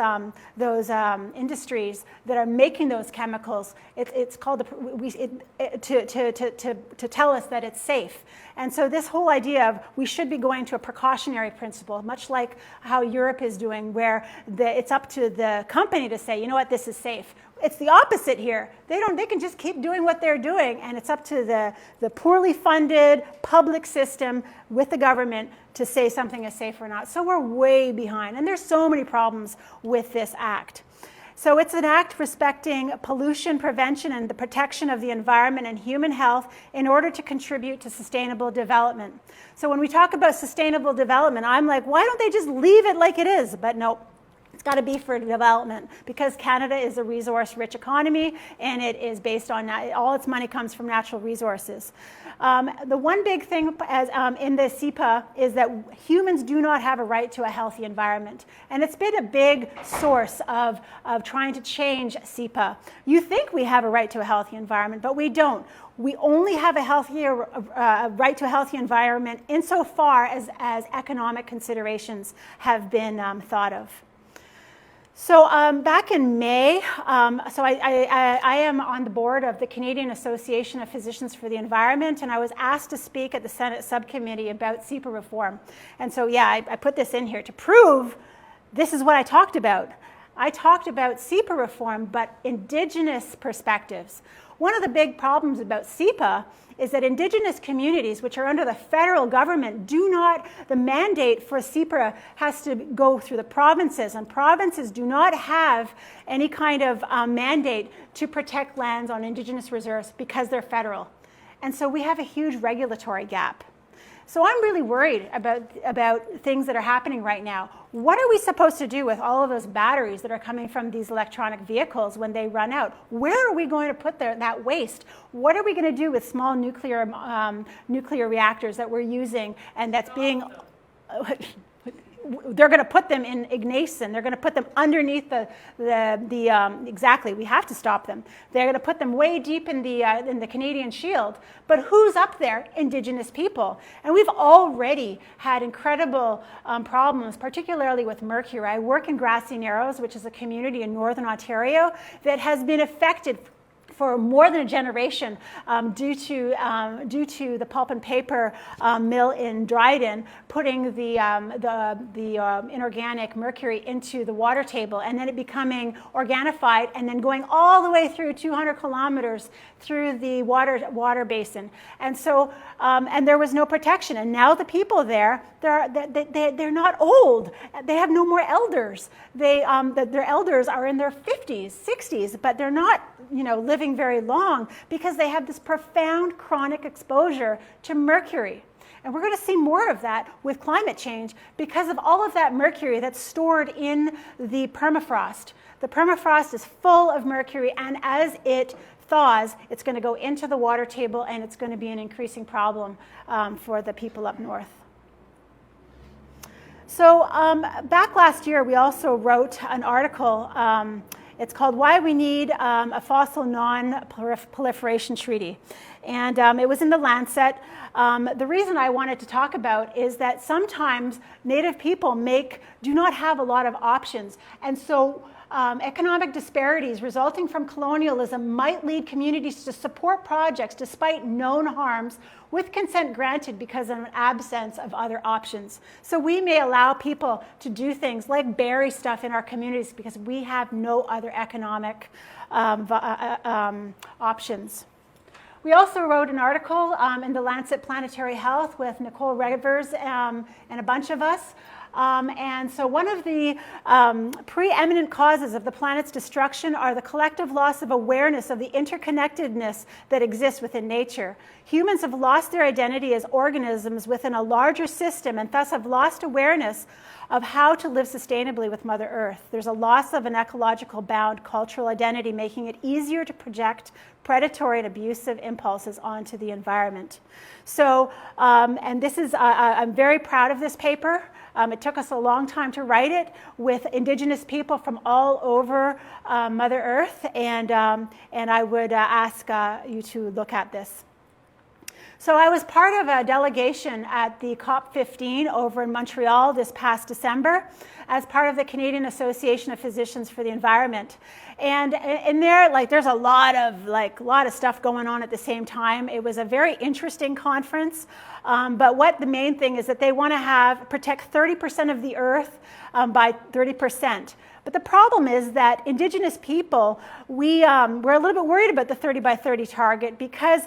industries that are making those chemicals. It's called to tell us that it's safe. And so this whole idea of we should be going to a precautionary principle, much like how Europe is doing, where it's up to the company to say, you know what, this is safe. It's the opposite here. They can just keep doing what they're doing, and it's up to the poorly funded public system with the government to say something is safe or not. So we're way behind, and there's so many problems with this act. So it's an act respecting pollution prevention and the protection of the environment and human health in order to contribute to sustainable development. So when we talk about sustainable development, I'm like, why don't they just leave it like it is? But nope. It's got to be for development, because Canada is a resource-rich economy, and it is based on all its money comes from natural resources. The one big thing in the SEPA is that humans do not have a right to a healthy environment, and it's been a big source of trying to change SEPA. You think we have a right to a healthy environment, but we don't. We only have a right to a healthy environment insofar as economic considerations have been thought of. So back in May, I am on the board of the Canadian Association of Physicians for the Environment, and I was asked to speak at the Senate subcommittee about SEPA reform. And so yeah, I put this in here to prove this is what I talked about. I talked about SEPA reform, but Indigenous perspectives. One of the big problems about SEPA is that Indigenous communities, which are under the federal government, the mandate for SEPA has to go through the provinces, and provinces do not have any kind of mandate to protect lands on Indigenous reserves because they're federal. And so we have a huge regulatory gap. So I'm really worried about things that are happening right now. What are we supposed to do with all of those batteries that are coming from these electronic vehicles when they run out? Where are we going to put that waste? What are we going to do with small nuclear reactors that we're using and that's being... They're going to put them in Ignacen. They're going to put them underneath exactly, we have to stop them. They're going to put them way deep in the Canadian Shield. But who's up there? Indigenous people. And we've already had incredible problems, particularly with mercury. I work in Grassy Narrows, which is a community in Northern Ontario that has been affected for more than a generation due to the pulp and paper mill in Dryden putting the inorganic mercury into the water table, and then it becoming organified and then going all the way through 200 kilometers through the water basin. And so and there was no protection, and now the people there, they're not old. They have no more elders. Their elders are in their 50s, 60s, but they're not living very long because they have this profound chronic exposure to mercury. And we're going to see more of that with climate change because of all of that mercury that's stored in the permafrost. The permafrost is full of mercury, and as it thaws, it's going to go into the water table, and it's going to be an increasing problem for the people up north. So back last year, we also wrote an article. It's called Why We Need a Fossil Non-Proliferation Treaty. And it was in the Lancet. The reason I wanted to talk about is that sometimes Native people do not have a lot of options. And so economic disparities resulting from colonialism might lead communities to support projects despite known harms with consent granted because of an absence of other options. So we may allow people to do things like bury stuff in our communities because we have no other economic options. We also wrote an article in the Lancet Planetary Health with Nicole Rivers and a bunch of us. And so one of the preeminent causes of the planet's destruction are the collective loss of awareness of the interconnectedness that exists within nature. Humans have lost their identity as organisms within a larger system and thus have lost awareness of how to live sustainably with Mother Earth. There's a loss of an ecological bound cultural identity, making it easier to project predatory and abusive impulses onto the environment. So, and this is, I'm very proud of this paper. It took us a long time to write it with Indigenous people from all over Mother Earth, and I would ask you to look at this. So I was part of a delegation at the COP15 over in Montreal this past December as part of the Canadian Association of Physicians for the Environment. And in there, there's a lot of stuff going on at the same time. It was a very interesting conference. But what the main thing is that they want to protect 30% of the earth by 30%. But the problem is that Indigenous people, we're a little bit worried about the 30 by 30 target because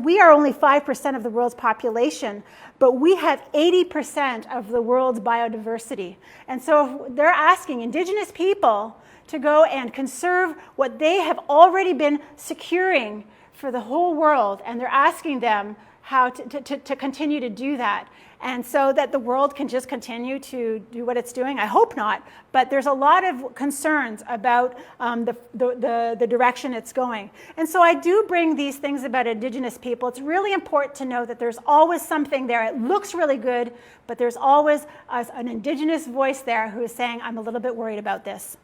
we are only 5% of the world's population, but we have 80% of the world's biodiversity. And so they're asking Indigenous people to go and conserve what they have already been securing for the whole world, and they're asking them, how to continue to do that. And so that the world can just continue to do what it's doing. I hope not, but there's a lot of concerns about the direction it's going. And so I do bring these things about Indigenous people. It's really important to know that there's always something there. It looks really good, but there's always an Indigenous voice there who is saying, I'm a little bit worried about this.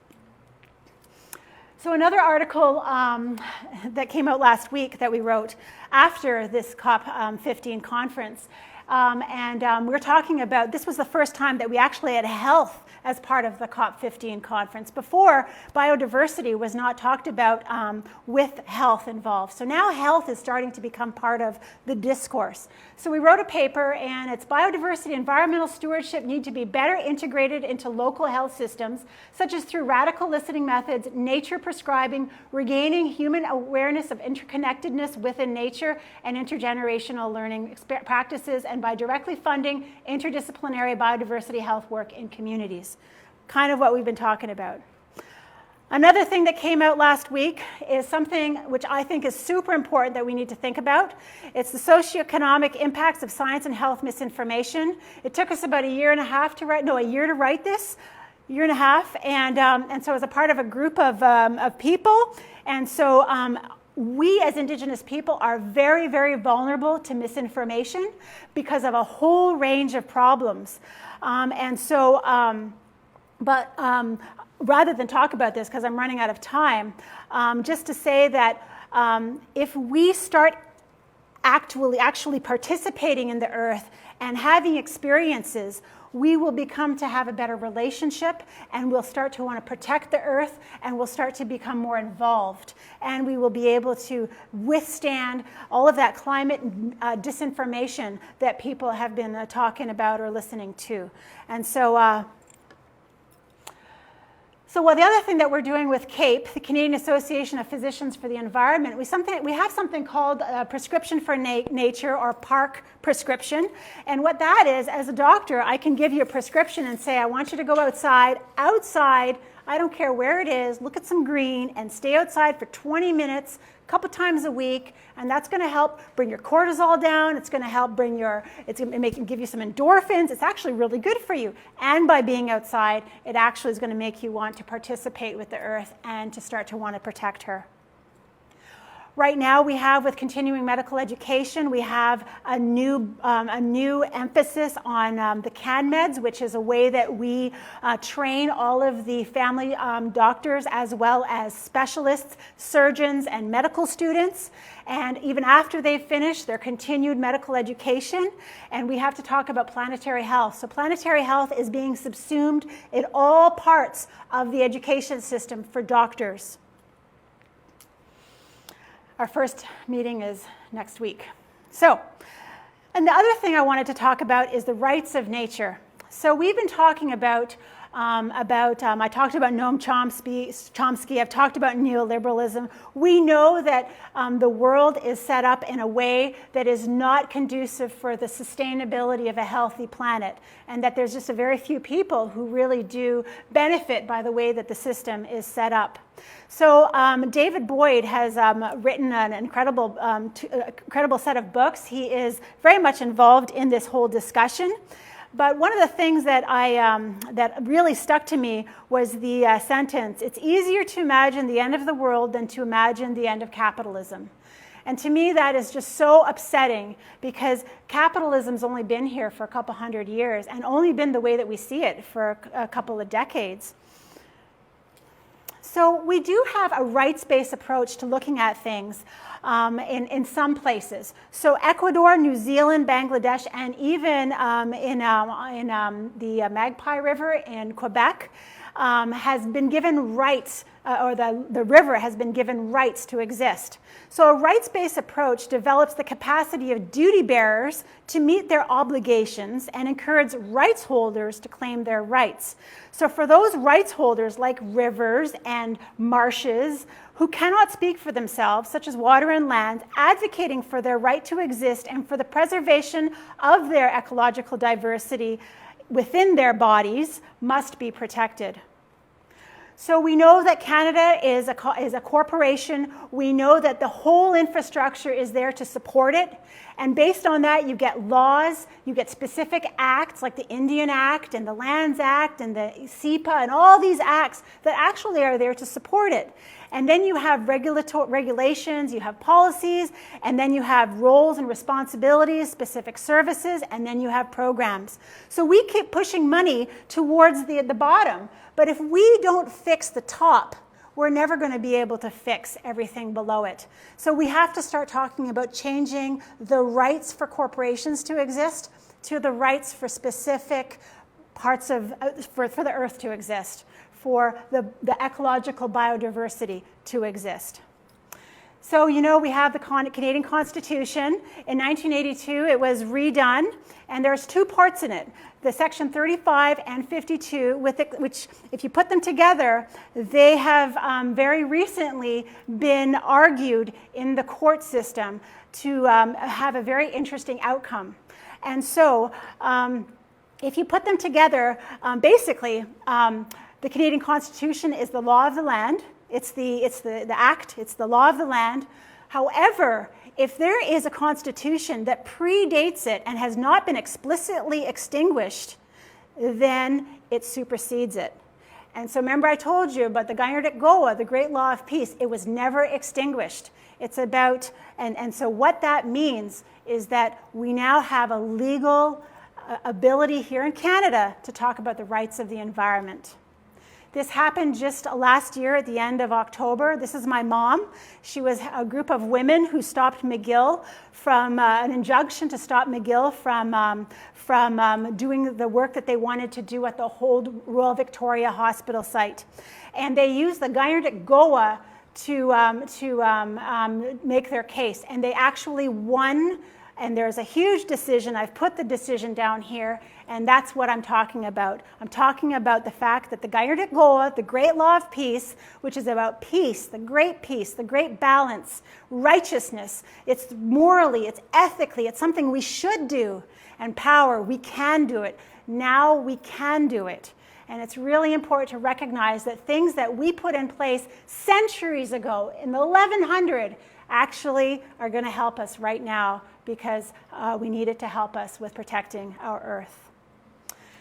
So another article that came out last week that we wrote after this COP15 conference, we're talking about, this was the first time that we actually had health as part of the COP15 conference. Before, biodiversity was not talked about with health involved. So now health is starting to become part of the discourse. So we wrote a paper, and it's biodiversity and environmental stewardship need to be better integrated into local health systems, such as through radical listening methods, nature prescribing, regaining human awareness of interconnectedness within nature, and intergenerational learning practices, and by directly funding interdisciplinary biodiversity health work in communities. Kind of what we've been talking about. Another thing that came out last week is something which I think is super important that we need to think about. It's the socioeconomic impacts of science and health misinformation. It took us about a year to write this, year and a half, and so as a part of a group of people, and so we as Indigenous people are very, very vulnerable to misinformation because of a whole range of problems. Rather than talk about this, because I'm running out of time, just to say that if we start actually participating in the earth and having experiences, we will become to have a better relationship, and we'll start to want to protect the earth, and we'll start to become more involved, and we will be able to withstand all of that climate disinformation that people have been talking about or listening to. And so the other thing that we're doing with CAPE, the Canadian Association of Physicians for the Environment, we have something called Prescription for Nature, or PARC prescription. And what that is, as a doctor, I can give you a prescription and say, I want you to go outside, I don't care where it is, look at some green, and stay outside for 20 minutes, a couple times a week, and that's going to help bring your cortisol down. It's going to help give you some endorphins. It's actually really good for you. And by being outside, it actually is going to make you want to participate with the earth and to start to want to protect her. Right now, we have, with continuing medical education, we have a new emphasis on the CanMeds, which is a way that we train all of the family doctors, as well as specialists, surgeons, and medical students. And even after they've finished their continued medical education, and we have to talk about planetary health. So planetary health is being subsumed in all parts of the education system for doctors. Our first meeting is next week. So, and the other thing I wanted to talk about is the rights of nature. So we've been talking about I talked about Noam Chomsky, I've talked about neoliberalism. We know that the world is set up in a way that is not conducive for the sustainability of a healthy planet, and that there's just a very few people who really do benefit by the way that the system is set up. So David Boyd has written an incredible set of books. He is very much involved in this whole discussion. But one of the things that that really stuck to me was the sentence, "It's easier to imagine the end of the world than to imagine the end of capitalism." And to me, that is just so upsetting, because capitalism's only been here for a couple hundred years, and only been the way that we see it for a couple of decades. So we do have a rights-based approach to looking at things in some places. So Ecuador, New Zealand, Bangladesh, and even in the Magpie River in Quebec has been given rights, or the river has been given rights to exist. So a rights-based approach develops the capacity of duty bearers to meet their obligations and encourages rights holders to claim their rights. So for those rights holders, like rivers and marshes, who cannot speak for themselves, such as water and land, advocating for their right to exist and for the preservation of their ecological diversity within their bodies must be protected. So we know that Canada is a corporation. We know that the whole infrastructure is there to support it. And based on that, you get laws, you get specific acts like the Indian Act and the Lands Act and the SEPA and all these acts that actually are there to support it. And then you have regulations, you have policies, and then you have roles and responsibilities, specific services, and then you have programs. So we keep pushing money towards the bottom. But if we don't fix the top, we're never going to be able to fix everything below it. So we have to start talking about changing the rights for corporations to exist to the rights for specific parts of, for the earth to exist, for the ecological biodiversity to exist. So, you know, we have the Canadian Constitution. In 1982, it was redone, and there's two parts in it. The Section 35 and 52, which, if you put them together, they have very recently been argued in the court system to have a very interesting outcome. And so, if you put them together, basically, the Canadian Constitution is the law of the land. It's the act, it's the law of the land. However, if there is a constitution that predates it and has not been explicitly extinguished, then it supersedes it. And so remember I told you about the Kaniatarowanenen, the great law of peace. It was never extinguished. It's about, and so what that means is that we now have a legal ability here in Canada to talk about the rights of the environment. This happened just last year at the end of October. This is my mom. She was a group of women who stopped McGill from an injunction to stop McGill from doing the work that they wanted to do at the old Royal Victoria Hospital site. And they used the Kaniatarowanenen to make their case. And they actually won. And there's a huge decision. I've put the decision down here, and that's what I'm talking about. I'm talking about the fact that the Kaniatarowanenen, the great law of peace, which is about peace, the great balance, righteousness, it's morally, it's ethically, it's something we should do, and power, we can do it. Now we can do it. And it's really important to recognize that things that we put in place centuries ago, in the 1100s, actually are going to help us right now because we need it to help us with protecting our earth.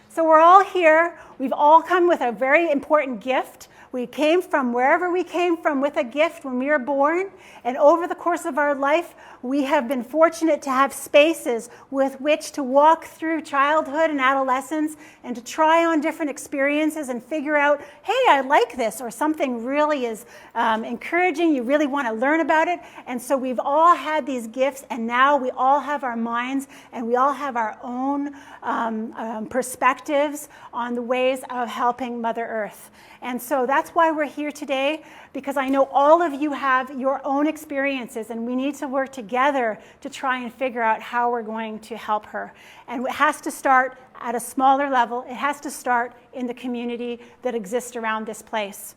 So we're all here. We've all come with a very important gift. We came from wherever we came from with a gift when we were born. And over the course of our life, we have been fortunate to have spaces with which to walk through childhood and adolescence and to try on different experiences and figure out, hey, I like this, or something really is encouraging. You really want to learn about it. And so we've all had these gifts, and now we all have our minds, and we all have our own perspectives on the ways of helping Mother Earth. And so that's why we're here today, because I know all of you have your own experiences, and we need to work together to try and figure out how we're going to help her. And it has to start at a smaller level. It has to start in the community that exists around this place.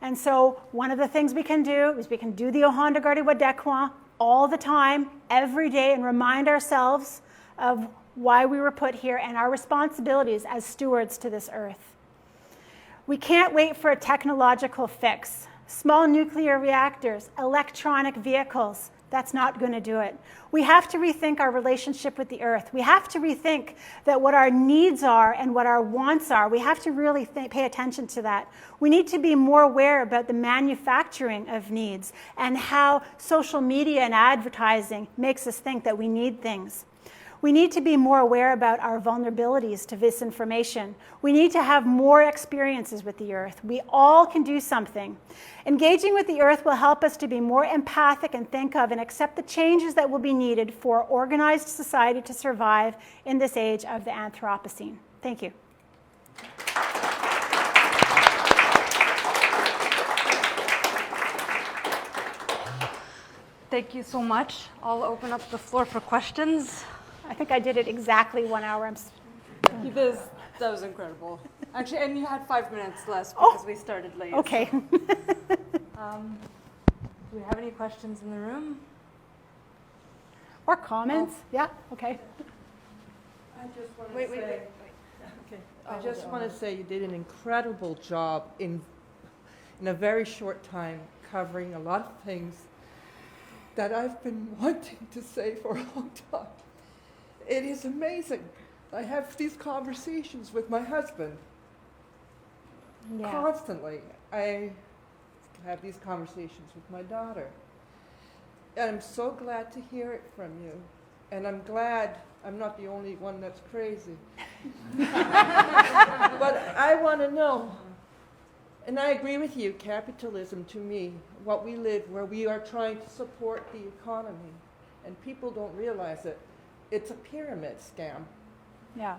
And so one of the things we can do is we can do the Ohontsa all the time, every day, and remind ourselves of why we were put here and our responsibilities as stewards to this earth. We can't wait for a technological fix. Small nuclear reactors, electronic vehicles, that's not going to do it. We have to rethink our relationship with the earth. We have to rethink that what our needs are and what our wants are. We have to really pay attention to that. We need to be more aware about the manufacturing of needs and how social media and advertising makes us think that we need things. We need to be more aware about our vulnerabilities to misinformation. We need to have more experiences with the earth. We all can do something. Engaging with the earth will help us to be more empathic and think of and accept the changes that will be needed for organized society to survive in this age of the Anthropocene. Thank you. Thank you so much. I'll open up the floor for questions. I think I did it exactly 1 hour. That was incredible. Actually, and you had 5 minutes less because we started late. Okay. So. Do we have any questions in the room? Or comments? Yeah, okay. I just want to say, Okay. I just want to say you did an incredible job in a very short time covering a lot of things that I've been wanting to say for a long time. It is amazing. I have these conversations with my husband constantly. I have these conversations with my daughter. And I'm so glad to hear it from you. And I'm glad I'm not the only one that's crazy. But I want to know, and I agree with you, capitalism to me, what we live, where we are trying to support the economy, and people don't realize it, it's a pyramid scam. Yeah.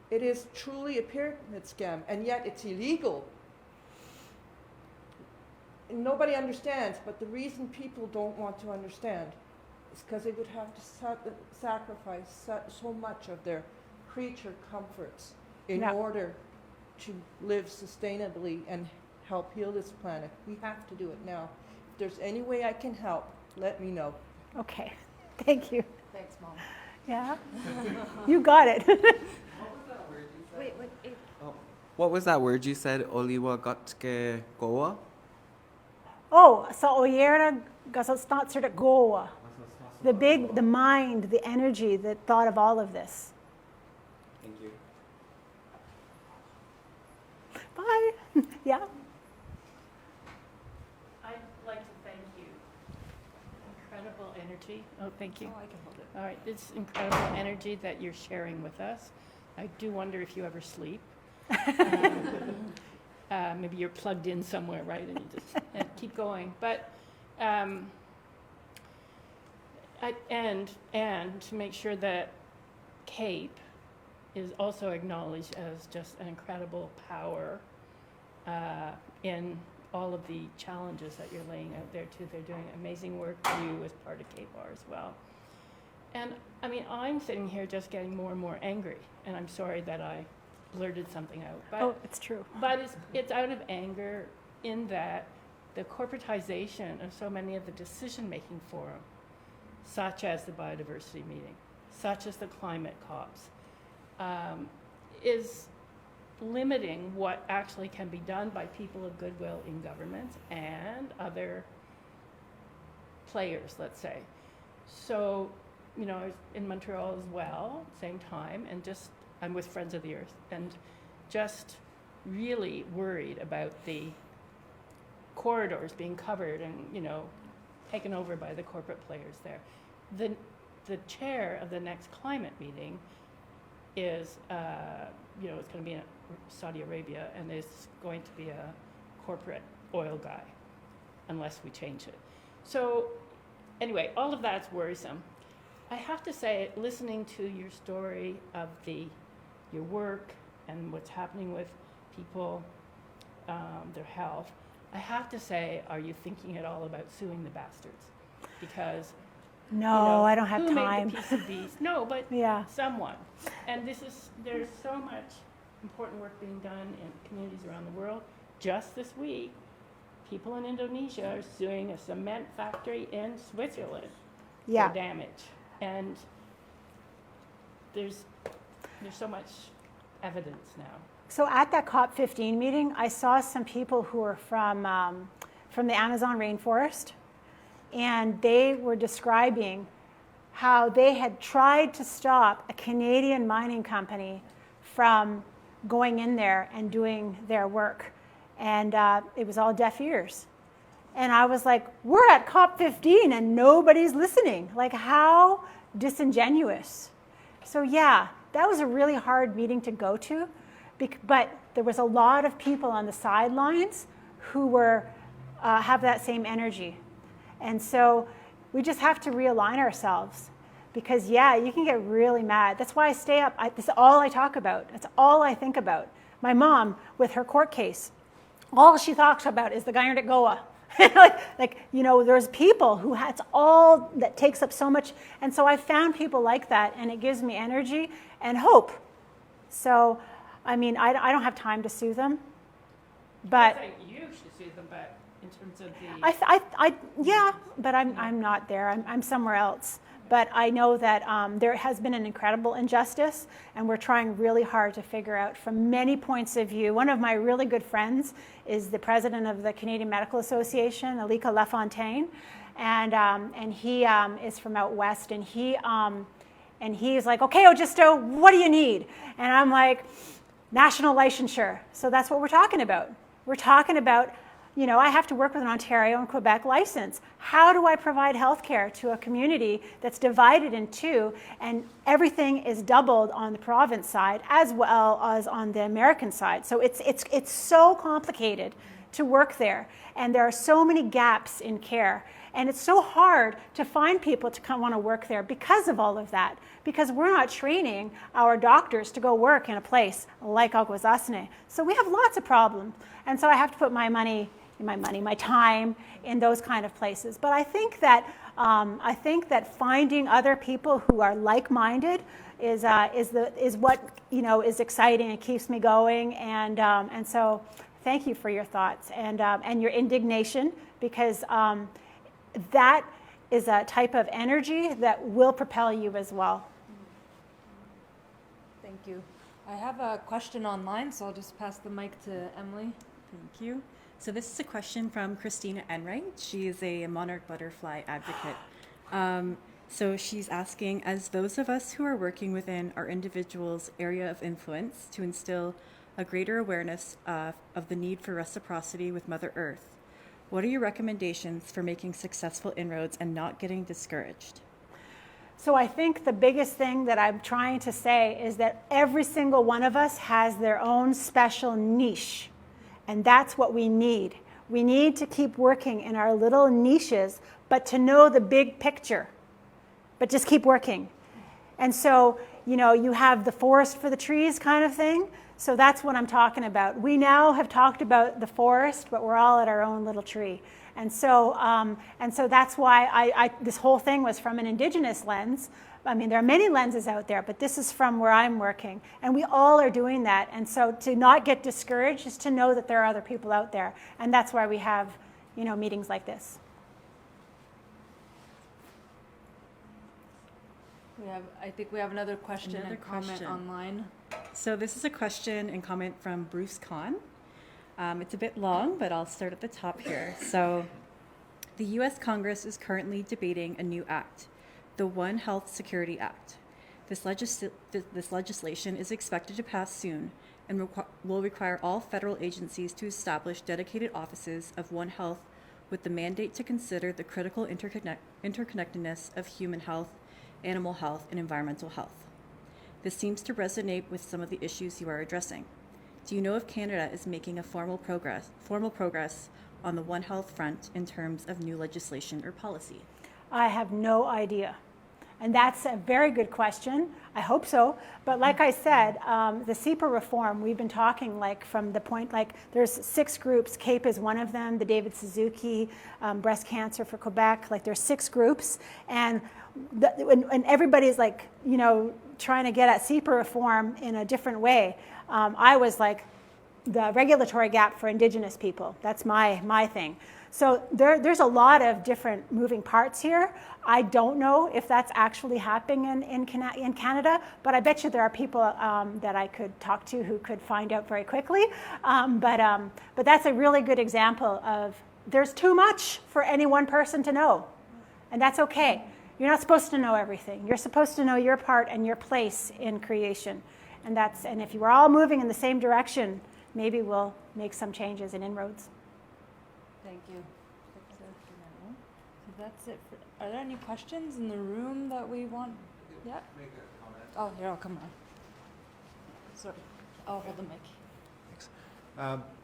It is truly a pyramid scam, and yet it's illegal. And nobody understands, but the reason people don't want to understand is because they would have to sacrifice so much of their creature comforts in order to live sustainably and help heal this planet. We have to do it now. If there's any way I can help, let me know. Okay. Thank you. Thanks, Mom. Yeah. You got it. What was that word you said? Wait. What was that word you said? Oliwa gotke goa? Oh, so oyera gasasnatsert goa. The mind, the energy that thought of all of this. Thank you. Bye. Yeah. I'd like to thank you. Incredible energy. Oh, thank you. Oh, I can hold it. All right, this incredible energy that you're sharing with us. I do wonder if you ever sleep. Maybe you're plugged in somewhere, right? And you just keep going. But and to make sure that CAPE is also acknowledged as just an incredible power in all of the challenges that you're laying out there too. They're doing amazing work. You as part of CAPE are as well. And I mean, I'm sitting here just getting more and more angry, and I'm sorry that I blurted something out. But, It's true. but it's out of anger in that the corporatization of so many of the decision-making forums, such as the biodiversity meeting, such as the climate COPs, is limiting what actually can be done by people of goodwill in government and other players, let's say. So, you know, I was in Montreal as well, same time, and just, I'm with Friends of the Earth, and just really worried about the corridors being covered and, you know, taken over by the corporate players there. The chair of the next climate meeting is, you know, it's going to be in Saudi Arabia, and it's going to be a corporate oil guy, unless we change it. So anyway, all of that's worrisome. I have to say, listening to your story of your work and what's happening with people, their health, I have to say, are you thinking at all about suing the bastards? Because No, you know, I don't have who time. made the piece of beast? No, but Yeah. someone. And there's so much important work being done in communities around the world. Just this week, people in Indonesia are suing a cement factory in Switzerland for damage. And there's so much evidence now. So at that COP15 meeting, I saw some people who were from the Amazon rainforest, and they were describing how they had tried to stop a Canadian mining company from going in there and doing their work. And it was all deaf ears. And I was like, we're at COP15 and nobody's listening. Like, how disingenuous. So yeah, that was a really hard meeting to go to, but there was a lot of people on the sidelines who were have that same energy. And so we just have to realign ourselves, because yeah, you can get really mad. That's why I stay up. This is all I talk about. That's all I think about. My mom, with her court case, all she talks about is the guy at Goa. like, you know, there's people who it's all that takes up so much. And so I found people like that, and it gives me energy and hope. So, I mean, I don't have time to sue them, but I think you should sue them, but in terms of the yeah, but I'm not there. I'm somewhere else. But I know that there has been an incredible injustice, and we're trying really hard to figure out from many points of view. One of my really good friends is the president of the Canadian Medical Association, Alika Lafontaine, and he is from out west, and he's like, okay, Ojistoh, what do you need? And I'm like, national licensure. So that's what we're talking about. We're talking about, I have to work with an Ontario and Quebec license. How do I provide healthcare to a community that's divided in two, and everything is doubled on the province side as well as on the American side? So it's so complicated to work there, and there are so many gaps in care. And it's so hard to find people to want to work there because of all of that, because we're not training our doctors to go work in a place like Akwesasne. So we have lots of problems. And so I have to put my time in those kind of places. But I think that finding other people who are like-minded is what is exciting and keeps me going. And so thank you for your thoughts and your indignation, because that is a type of energy that will propel you as well. Thank you. I have a question online, so I'll just pass the mic to Emily. Thank you. So this is a question from Christina Enright. She is a monarch butterfly advocate. So she's asking, as those of us who are working within our individual's area of influence to instill a greater awareness of the need for reciprocity with Mother Earth, what are your recommendations for making successful inroads and not getting discouraged? So I think the biggest thing that I'm trying to say is that every single one of us has their own special niche. And that's what we need. We need to keep working in our little niches, but to know the big picture. But just keep working. And so, you have the forest for the trees kind of thing. So that's what I'm talking about. We now have talked about the forest, but we're all at our own little tree. And so that's why this whole thing was from an Indigenous lens. I mean, there are many lenses out there, but this is from where I'm working. And we all are doing that. And so to not get discouraged is to know that there are other people out there. And that's why we have, meetings like this. I think we have another question and comment online. So this is a question and comment from Bruce Kahn. It's a bit long, but I'll start at the top here. So the U.S. Congress is currently debating a new act, the One Health Security Act. This legislation is expected to pass soon and will require all federal agencies to establish dedicated offices of One Health with the mandate to consider the critical interconnectedness of human health, animal health, and environmental health. This seems to resonate with some of the issues you are addressing. Do you know if Canada is making a formal progress on the One Health front in terms of new legislation or policy? I have no idea. And that's a very good question. I hope so. But like I said, the CEPA reform, we've been talking from the point, there's 6 groups. CAPE is one of them, the David Suzuki, breast cancer for Quebec. There's 6 groups. And everybody's trying to get at CEPA reform in a different way. I was the regulatory gap for Indigenous people. That's my thing. So there's a lot of different moving parts here. I don't know if that's actually happening in Canada, but I bet you there are people that I could talk to who could find out very quickly. But that's a really good example of there's too much for any one person to know, and that's okay. You're not supposed to know everything. You're supposed to know your part and your place in creation, and if you are all moving in the same direction, maybe we'll make some changes and inroads. Thank you. So that's it. Are there any questions in the room that we want? Yeah. Make a comment. Oh, here, I'll come on. Sorry, I'll hold the mic. Thanks.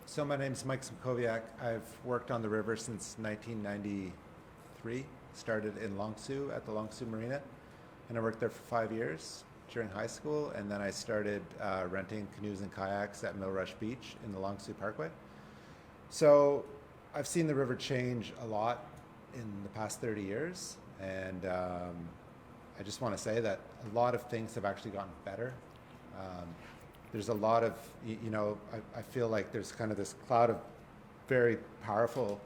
So my name is Mike Simkowiak. I've worked on the river since 1993. Started in Longsu at the Longsu Marina, and I worked there for 5 years during high school, and then I started renting canoes and kayaks at Millrush Beach in the Longsu Parkway. So I've seen the river change a lot in the past 30 years, and I just want to say that a lot of things have actually gotten better. There's a lot of, I feel like there's kind of this cloud of very powerful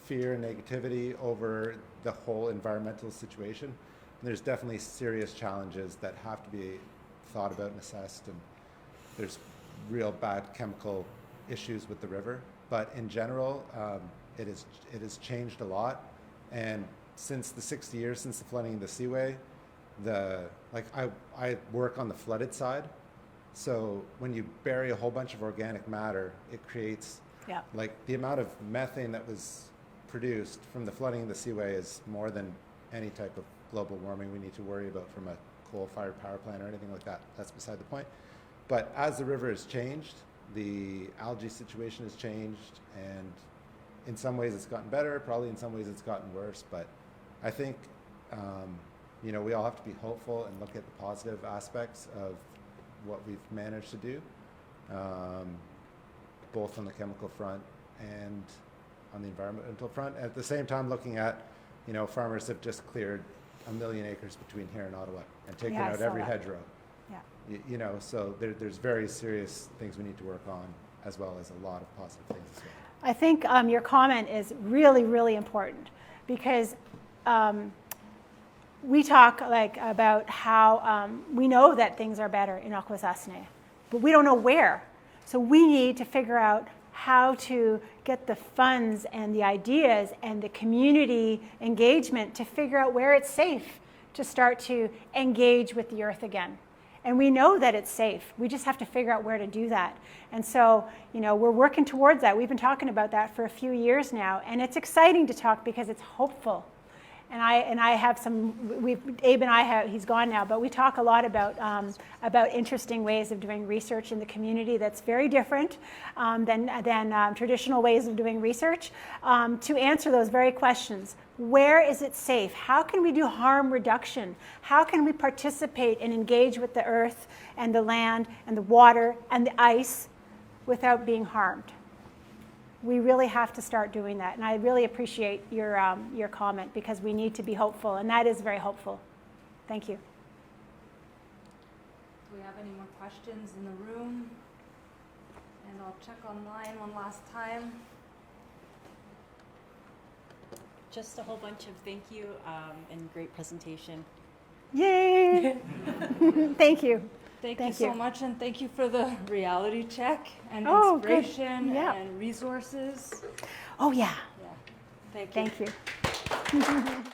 fear and negativity over the whole environmental situation. There's definitely serious challenges that have to be thought about and assessed, and there's real bad chemical issues with the river. But in general, it has changed a lot. And since the 60 years since the flooding of the seaway, I work on the flooded side. So when you bury a whole bunch of organic matter, it creates, like, the amount of methane that was produced from the flooding of the seaway is more than any type of global warming we need to worry about from a coal-fired power plant or anything like that. That's beside the point. But as the river has changed, the algae situation has changed, and in some ways it's gotten better, probably in some ways it's gotten worse. But I think, you know, we all have to be hopeful and look at the positive aspects of what we've managed to do, both on the chemical front and on the environmental front. At the same time, looking at, you know, farmers have just cleared 1 million acres between here and Ottawa and taken out every hedgerow. Yeah. You know, so there's very serious things we need to work on, as well as a lot of positive things as well. I think your comment is really, really important, because we talk about how we know that things are better in Akwesasne, but we don't know where. So we need to figure out how to get the funds and the ideas and the community engagement to figure out where it's safe to start to engage with the earth again. And we know that it's safe. We just have to figure out where to do that. And so, you know, we're working towards that. We've been talking about that for a few years now, and it's exciting to talk because it's hopeful. And I have some, Abe and I have, he's gone now, but we talk a lot about interesting ways of doing research in the community that's very different than traditional ways of doing research, to answer those very questions. Where is it safe? How can we do harm reduction? How can we participate and engage with the earth and the land and the water and the ice without being harmed? We really have to start doing that. And I really appreciate your comment, because we need to be hopeful, and that is very hopeful. Thank you. Do we have any more questions in the room? And I'll check online one last time. Just a whole bunch of thank you and great presentation. Yay! Thank you. Thank you so much, and thank you for the reality check and good. inspiration Yeah. and resources. Oh, yeah. Yeah. Thank you. Thank you.